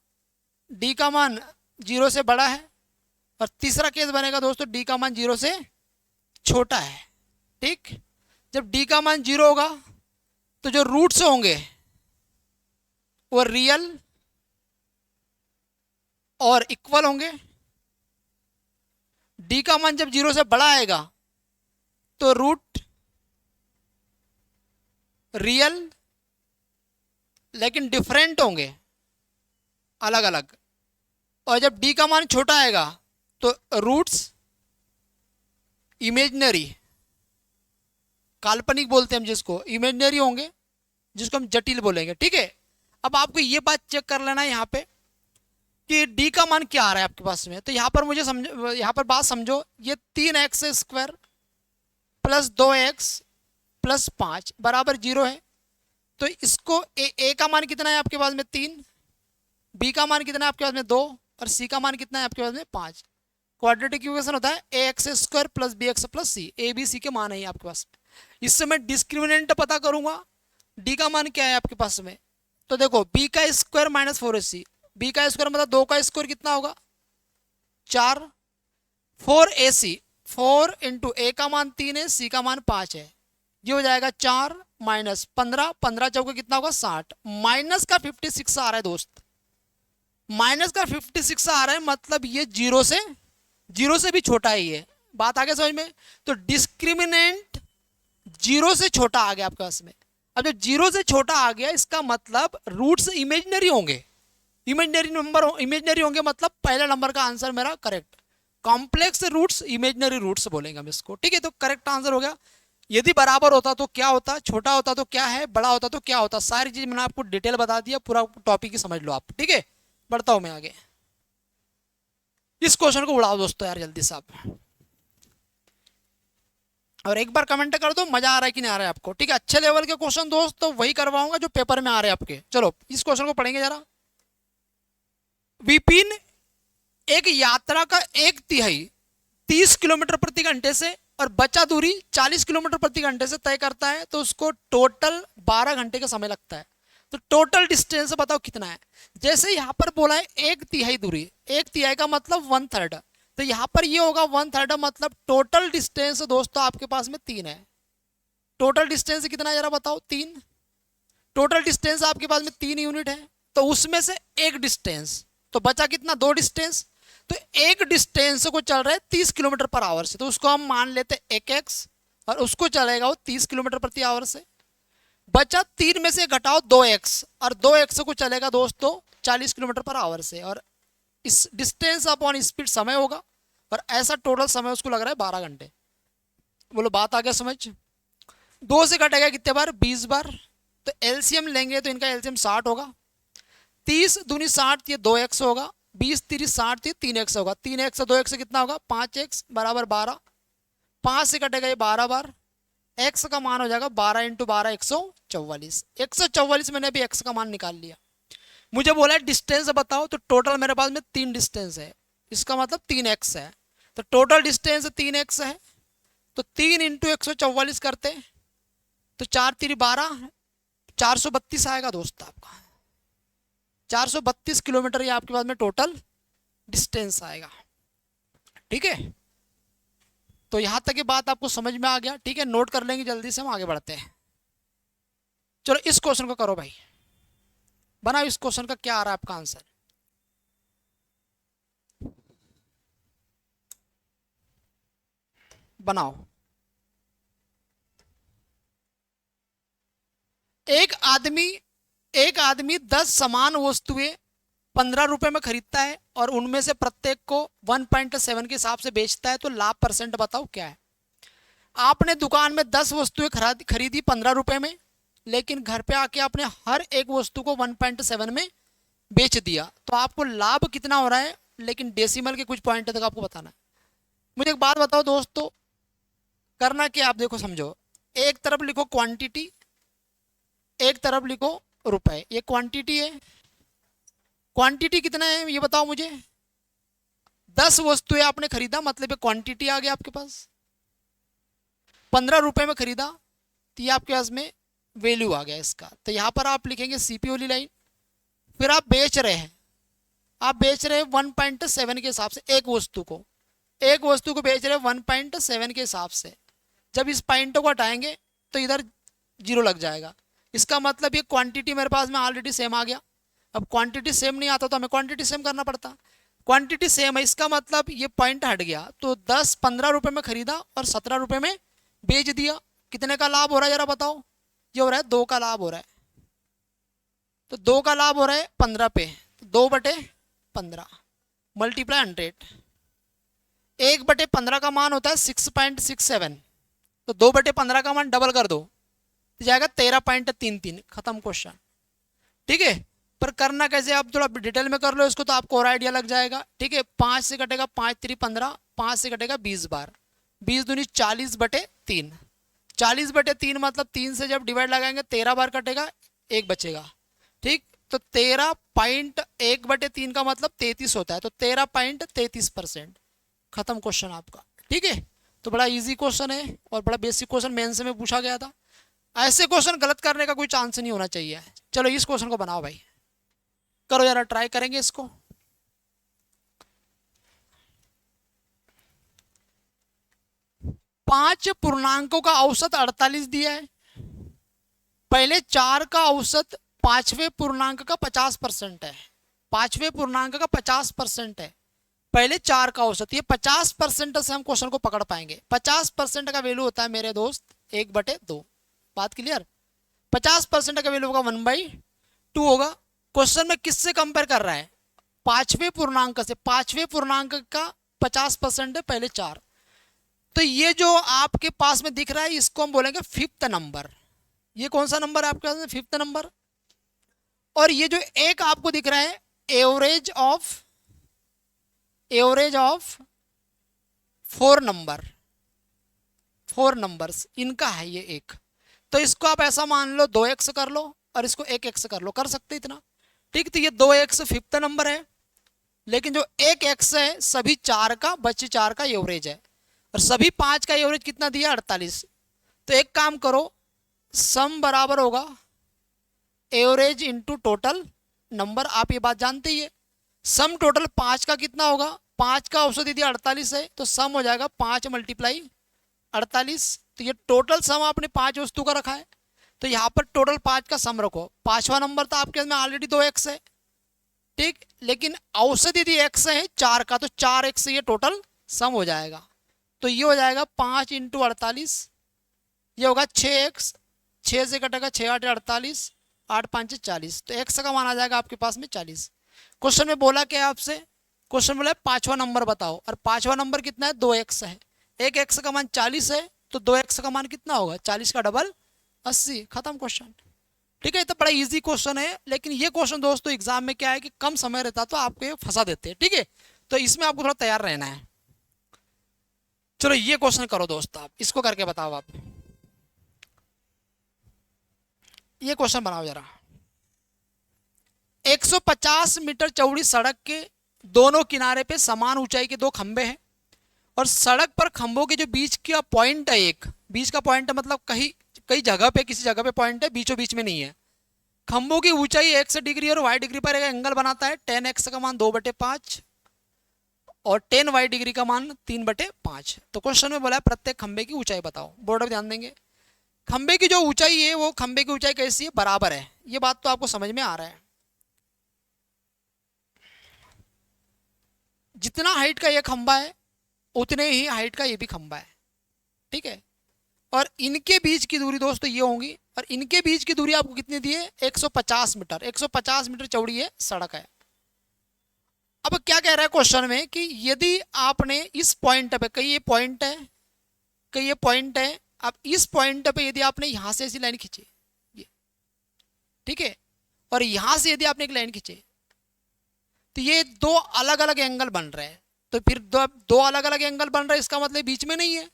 A: d का मान 0 से बड़ा है, और तीसरा केस बनेगा दोस्तों d का मान 0 से छोटा है। ठीक, जब d का मान 0 होगा तो जो रूट्स होंगे वो रियल और इक्वल होंगे। d का मान जब 0 से बड़ा आएगा तो रूट रियल लेकिन डिफरेंट होंगे, अलग अलग। और जब d का मान छोटा आएगा तो रूट्स इमेजिनरी, काल्पनिक बोलते हैं हम जिसको, इमेजिनरी होंगे, जिसको हम जटिल बोलेंगे। ठीक है, अब आपको ये बात चेक कर लेना है यहाँ पे कि d का मान क्या आ रहा है आपके पास में। तो यहाँ पर मुझे समझो, यहाँ पर बात समझो, ये 3x square plus 2x plus 5 बराबर 0 है। तो इसको a का मान कितना है आपके पास में 3, b का मान कितना है आपके पास में 2, और c का मान कितना है आपके पास में 5। क्वाड्रेटिक इक्वेशन होता है ax square plus bx plus c, a b c के मान है आपके पास में। इससे मैं डिस्क्रिमिनेंट पता करूंगा, d का मान क्या है आपके पास में। तो देखो b का स्क्वायर माइनस 4ac, b का स्क्वायर मतलब 2 का स्क्वायर कितना होगा 4, 4ac, 4 इंटू a का मान 3 है, c का मान 5 है, ये हो जाएगा 4 माइनस 15, 15 चौके कितना होगा 60, माइनस का 56 आ रहा है दोस्त, माइनस का 56 आ रहा है, मतलब ये 0 से भी छोटा है। ये बात आगे समझ में। तो डिस्क्रिमिनेंट 0 से छोटा आ गया आपके पास में। अब जब 0 से छोटा आ गया इसका मतलब रूट्स इमेजिनरी होंगे, इमेजिनरी होंगे, मतलब पहला नंबर का आंसर मेरा correct. Complex roots imaginary roots बोलेंगे हम इसको। ठीक है, तो करेक्ट आंसर हो गया। यदि बराबर होता तो क्या होता, छोटा होता तो क्या है, बड़ा होता तो क्या होता, सारी चीज मैंने आपको डिटेल बता दिया, पूरा टॉपिक ही समझ लो आप। ठीक है, बढ़ता हूं मैं आगे। इस क्वेश्चन को उड़ाओ दोस्तों यार जल्दी से आप, और एक बार कमेंट कर दो मजा आ रहा है कि नहीं आ रहा है आपको। ठीक है, अच्छे लेवल के क्वेश्चन दोस्त तो वही करवाऊंगा जो पेपर में आ रहे हैं आपके। चलो इस क्वेश्चन को पढ़ेंगे जरा। विपिन एक यात्रा का 1/3 30 किलोमीटर प्रति घंटे से और बचा दूरी 40 किलोमीटर प्रति घंटे से तय करता है, तो उसको टोटल 12 घंटे का समय लगता है। तो टोटल डिस्टेंस बताओ कितना है। जैसे यहाँ पर बोला है 1/3 दूरी, 1/3 का मतलब 1/3, तो यहाँ पर ये होगा 1/3, मतलब टोटल डिस्टेंस दोस्तों आपके पास में 3 है। टोटल डिस्टेंस कितना है जरा बताओ, 3। टोटल डिस्टेंस आपके पास में 3 यूनिट है, तो उसमें से एक डिस्टेंस, तो बचा कितना 2 डिस्टेंस। तो एक डिस्टेंस को चल रहा है 30 किलोमीटर पर आवर से, तो उसको हम मान लेते हैं 1x, और उसको चलेगा वो 30 किलोमीटर प्रति आवर से। बचा 3 में से घटाओ 2x, और 2x को चलेगा दोस्तों 40 किलोमीटर पर आवर से, और इस डिस्टेंस अपॉन स्पीड समय होगा, और ऐसा टोटल समय उसको लग रहा है 12 घंटे। बोलो बात आ गया समझ। 2 से घटेगा कितने बार, 20 बार, तो एलसीएम लेंगे तो इनका एलसीएम 60 होगा। 30 दूनी 60, ये 2x होगा। 20 30 60, ये 3x होगा। 3x से 2x से कितना होगा? 5x बराबर 12। 5 से कटेगा ये 12 बार। x का मान हो जाएगा 12 इंटू 12 144। 144 मैंने अभी x का मान निकाल लिया। मुझे बोला है डिस्टेंस बताओ, तो टोटल मेरे पास में 3 डिस्टेंस है, इसका मतलब 3x है। तो टोटल डिस्टेंस 3x है, तो 3 इंटू 144 करते तो 4 3 12, 432 आएगा दोस्त आपका। 432 किलोमीटर ये आपके पास में टोटल डिस्टेंस आएगा। ठीक है, तो यहां तक की बात आपको समझ में आ गया? ठीक है, नोट कर लेंगे, जल्दी से हम आगे बढ़ते हैं। चलो इस क्वेश्चन को करो भाई, बनाओ इस क्वेश्चन का क्या आ रहा है आपका आंसर। बनाओ। एक आदमी 10 समान वस्तुएं 15 रुपए में खरीदता है और उनमें से प्रत्येक को 1.7 के हिसाब से बेचता है, तो लाभ परसेंट बताओ क्या है। आपने दुकान में 10 वस्तुएं खरीदी 15 रुपए में, लेकिन घर पे आके आपने हर एक वस्तु को 1.7 में बेच दिया, तो आपको लाभ कितना हो रहा है, लेकिन डेसिमल के कुछ पॉइंट तक आपको बताना है। मुझे एक बात बताओ दोस्तों, करना क्या आप देखो समझो। एक तरफ लिखो क्वांटिटी, एक तरफ लिखो रुपए। ये क्वांटिटी है। क्वांटिटी कितना है ये बताओ मुझे। 10 वस्तुएं आपने खरीदा, मतलब ये क्वांटिटी आ गया आपके पास। 15 रुपए में खरीदा, तो ये आपके पास में वैल्यू आ गया इसका। तो यहां पर आप लिखेंगे सीपी वाली लाइन। फिर आप बेच रहे हैं, आप बेच रहे हैं 1.7 के हिसाब से एक वस्तु को बेच रहे हैं 1.7 के हिसाब से। जब इस पॉइंटों को हटाएंगे तो इधर 0 लग जाएगा। इसका मतलब ये क्वांटिटी मेरे पास में ऑलरेडी सेम आ गया। अब क्वांटिटी सेम नहीं आता तो हमें क्वांटिटी सेम करना पड़ता। क्वांटिटी सेम है, इसका मतलब ये पॉइंट हट गया। तो 10 15 रुपए में खरीदा और 17 रुपए में बेच दिया। कितने का लाभ हो रहा है जरा बताओ। ये हो रहा है 2 का लाभ हो रहा है। तो 2 का लाभ हो रहा है 15 पे, 2/15 मल्टीप्लाई 100। 1/15 का मान होता है 6.67, तो 2/15 का मान डबल कर दो तो जाएगा 13.33। खत्म क्वेश्चन। ठीक है, पर करना कैसे आप थोड़ा डिटेल में कर लो इसको, तो आपको और आइडिया लग जाएगा। ठीक है, 5 से कटेगा 5 3 15, 5 से कटेगा 20 बार, 20 दूनी 40/3। 40/3 मतलब 3 से जब डिवाइड लगाएंगे 13 बार कटेगा, 1 बचेगा। ठीक, तो 13.1/3 का मतलब 33 होता है, तो 13.33%। खत्म क्वेश्चन आपका। ठीक है, तो बड़ा इजी क्वेश्चन है और बड़ा बेसिक क्वेश्चन मेंस में पूछा गया था। ऐसे क्वेश्चन गलत करने का कोई चांस नहीं होना चाहिए। चलो इस क्वेश्चन को बनाओ भाई, करो जरा, ट्राई करेंगे इसको। पांच पूर्णांकों का औसत 48 दिया है। पहले 4 का औसत पांचवें पूर्णांक का 50% है। पांचवें पूर्णांक का 50% है पहले 4 का औसत। ये 50% से हम क्वेश्चन को पकड़ पाएंगे। 50% का वैल्यू होता है मेरे दोस्त 1/2। बात क्लियर। 50% का वैल्यू होगा 1/2 होगा। क्वेश्चन में किससे कंपेयर कर रहा है? पांचवें पूर्णांक से। पांचवें पूर्णांक का 50% है पहले 4। तो ये जो आपके पास में दिख रहा है इसको हम बोलेंगे 5th नंबर। ये कौन सा नंबर है आपके पास में? 5th number. और ये जो एक आपको दिख रहा है एवरेज ऑफ 4 नंबर्स, इनका है ये एक। तो इसको आप ऐसा मान लो 2x कर लो और इसको 1x कर लो, कर सकते इतना। ठीक, तो ये 2x 5th नंबर है, लेकिन जो 1x है सभी 4 का, बचे 4 का एवरेज है, और सभी 5 का एवरेज कितना दिया? 48। तो एक काम करो, सम बराबर होगा एवरेज इंटू टोटल नंबर। आप ये बात जानते ही है। सम टोटल 5 का कितना होगा? 5 का औसत यदि 48 है तो सम हो जाएगा 5 × 48। तो ये टोटल सम आपने 5 वस्तु का रखा है, तो यहाँ पर टोटल 5 का सम रखो। 5वां नंबर तो आपके में ऑलरेडी 2x है। ठीक, लेकिन औसत यदि x है 4 का, तो 4x से ये टोटल सम हो जाएगा। तो ये हो जाएगा 5 × 48, ये होगा 6x। 6 से कटेगा 6 8 48, 8 5 40। तो x का मान आ जाएगा आपके पास में 40। क्वेश्चन में बोला क्या आपसे? क्वेश्चन बोला 5वां नंबर बताओ, और 5वां नंबर कितना है? 2x है। एक x का मान 40 है, तो 2x का मान कितना होगा? 40 का डबल 80। खत्म क्वेश्चन। ठीक है, तो बड़ा इजी क्वेश्चन है, लेकिन ये क्वेश्चन दोस्तों एग्जाम में क्या है कि कम समय रहता तो आपको ये फंसा देते हैं। ठीक है, तो इसमें आपको थोड़ा तैयार रहना है। चलो ये क्वेश्चन करो दोस्त, आप इसको करके बताओ। आप ये क्वेश्चन बनाओ जरा। 150 मीटर चौड़ी सड़क के दोनों किनारे पे समान ऊंचाई के दो खंबे हैं और सड़क पर खंभों के जो बीच का पॉइंट है, एक बीच का पॉइंट है मतलब कहीं कई जगह पे, किसी जगह पे पॉइंट है, बीचों बीच में नहीं है। खंभों की ऊंचाई x डिग्री और y डिग्री पर एक एंगल बनाता है। 10x का मान 2/5 और 10y डिग्री का मान 3/5। तो क्वेश्चन में बोला है प्रत्येक खंबे की ऊंचाई बताओ। बोर्ड पे ध्यान देंगे। खंबे की जो ऊंचाई है वो खंबे की ऊंचाई कैसी है, बराबर है। ये बात तो आपको समझ में आ रहा है। जितना हाइट का ये खंबा है उतने ही हाइट का ये भी खंबा है। ठीक है, और इनके बीच की दूरी दोस्तों ये होंगी, और इनके बीच की दूरी आपको कितनी दी है, 150 मीटर। 150 मीटर चौड़ी है सड़क है। अब क्या कह रहा है क्वेश्चन में कि यदि आपने इस पॉइंट पे, कहीं ये पॉइंट है, कहीं ये पॉइंट है, अब इस पॉइंट पे यदि आपने यहां से ऐसी लाइन खींची ये, ठीक है, और यहां से यदि आपने एक लाइन खींची तो ये दो अलग अलग एंगल बन रहे हैं। तो फिर दो अलग अलग एंगल बन रहे हैं, इसका मतलब बीच में नहीं है,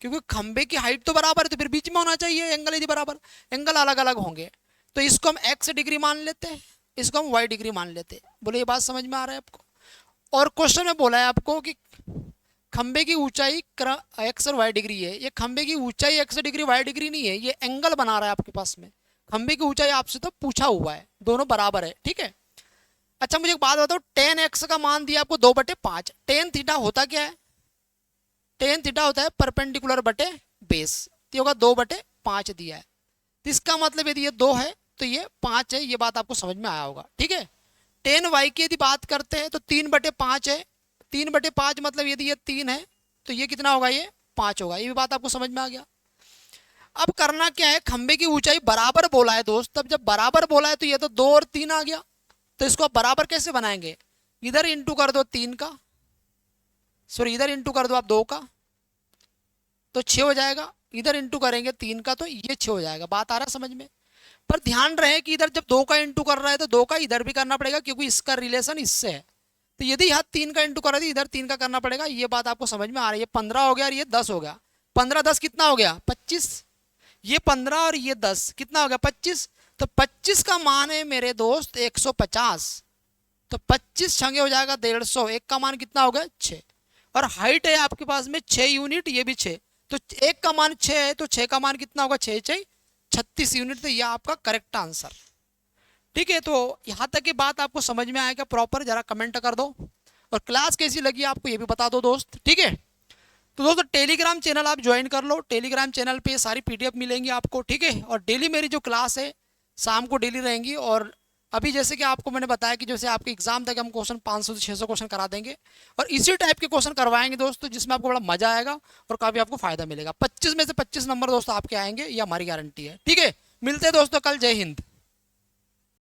A: क्योंकि खंबे की हाइट तो बराबर है, तो फिर बीच में होना चाहिए एंगल यदि बराबर। एंगल अलग अलग होंगे, तो इसको हम x डिग्री मान लेते हैं, इसको हम y डिग्री मान लेते हैं। बोले ये बात समझ में आ रहा है आपको। और क्वेश्चन में बोला है आपको कि खंबे की ऊंचाई x और y डिग्री है। ये खंबे की ऊंचाई x डिग्री y डिग्री नहीं है, ये एंगल बना रहा है आपके पास में। खंबे की ऊंचाई आपसे तो पूछा हुआ है, दोनों बराबर है। ठीक है, अच्छा मुझे एक बात बताओ, 10x का मान दिया आपको 2/5। टेन थीटा होता क्या है, टेन थीटा होता है परपेंडिकुलर बटे बेस, तो होगा 2/5 दिया है। तो इसका मतलब यदि ये 2 है तो ये 5 है। ये बात आपको समझ में आया होगा। ठीक है, 10y की यदि बात करते हैं तो 3/5 है। 3/5 मतलब यदि ये 3 है तो ये कितना होगा, ये 5 होगा। ये भी बात आपको समझ में आ गया। अब करना क्या है, खंबे की ऊंचाई बराबर बोला है दोस्त, तब जब बराबर बोला है तो ये तो 2 और 3 आ गया। तो इसको बराबर कैसे बनाएंगे, इधर इंटू कर दो 3 का, सॉरी इधर इंटू कर दो आप 2 का, तो 6 हो जाएगा। इधर इंटू करेंगे 3 का तो ये 6 हो जाएगा। बात आ रहा है समझ में। पर ध्यान रहे कि इधर जब 2 का इंटू कर रहा है तो 2 का इधर भी करना पड़ेगा, क्योंकि इसका रिलेशन इससे है। तो यदि यहाँ 3 का इंटू कर रहा है इधर 3 का करना पड़ेगा। ये बात आपको समझ में आ रही है। 15 हो गया और ये 10 हो गया। 15 10 कितना हो गया, 25। ये 15 और ये 10 कितना हो गया, 25। तो 25 का मान है मेरे दोस्त 150। तो 25 छंगे हो जाएगा 150। एक का मान कितना हो गया, 6। और हाइट है आपके पास में 6 यूनिट, ये भी 6। तो एक का मान 6 है तो 6 का मान कितना होगा, 6 6 36 यूनिट। तो यह आपका करेक्ट आंसर। ठीक है, तो यहां तक की बात आपको समझ में आएगा प्रॉपर, जरा कमेंट कर दो। और क्लास कैसी लगी आपको ये भी बता दो दोस्त। ठीक है, तो दोस्तों टेलीग्राम चैनल आप ज्वाइन कर लो। टेलीग्राम चैनल पे सारी पीडीएफ मिलेंगी आपको। ठीक है, और डेली मेरी जो क्लास है शाम को डेली रहेंगी। और अभी जैसे कि आपको मैंने बताया कि जैसे आपके एग्जाम तक हम क्वेश्चन 500 से 600 क्वेश्चन करा देंगे, और इसी टाइप के क्वेश्चन करवाएंगे दोस्तों, जिसमें आपको बड़ा मजा आएगा और काफी आपको फायदा मिलेगा। 25 में से 25 नंबर दोस्तों आपके आएंगे, ये हमारी गारंटी है। ठीक है, मिलते हैं दोस्तों कल। जय हिंद।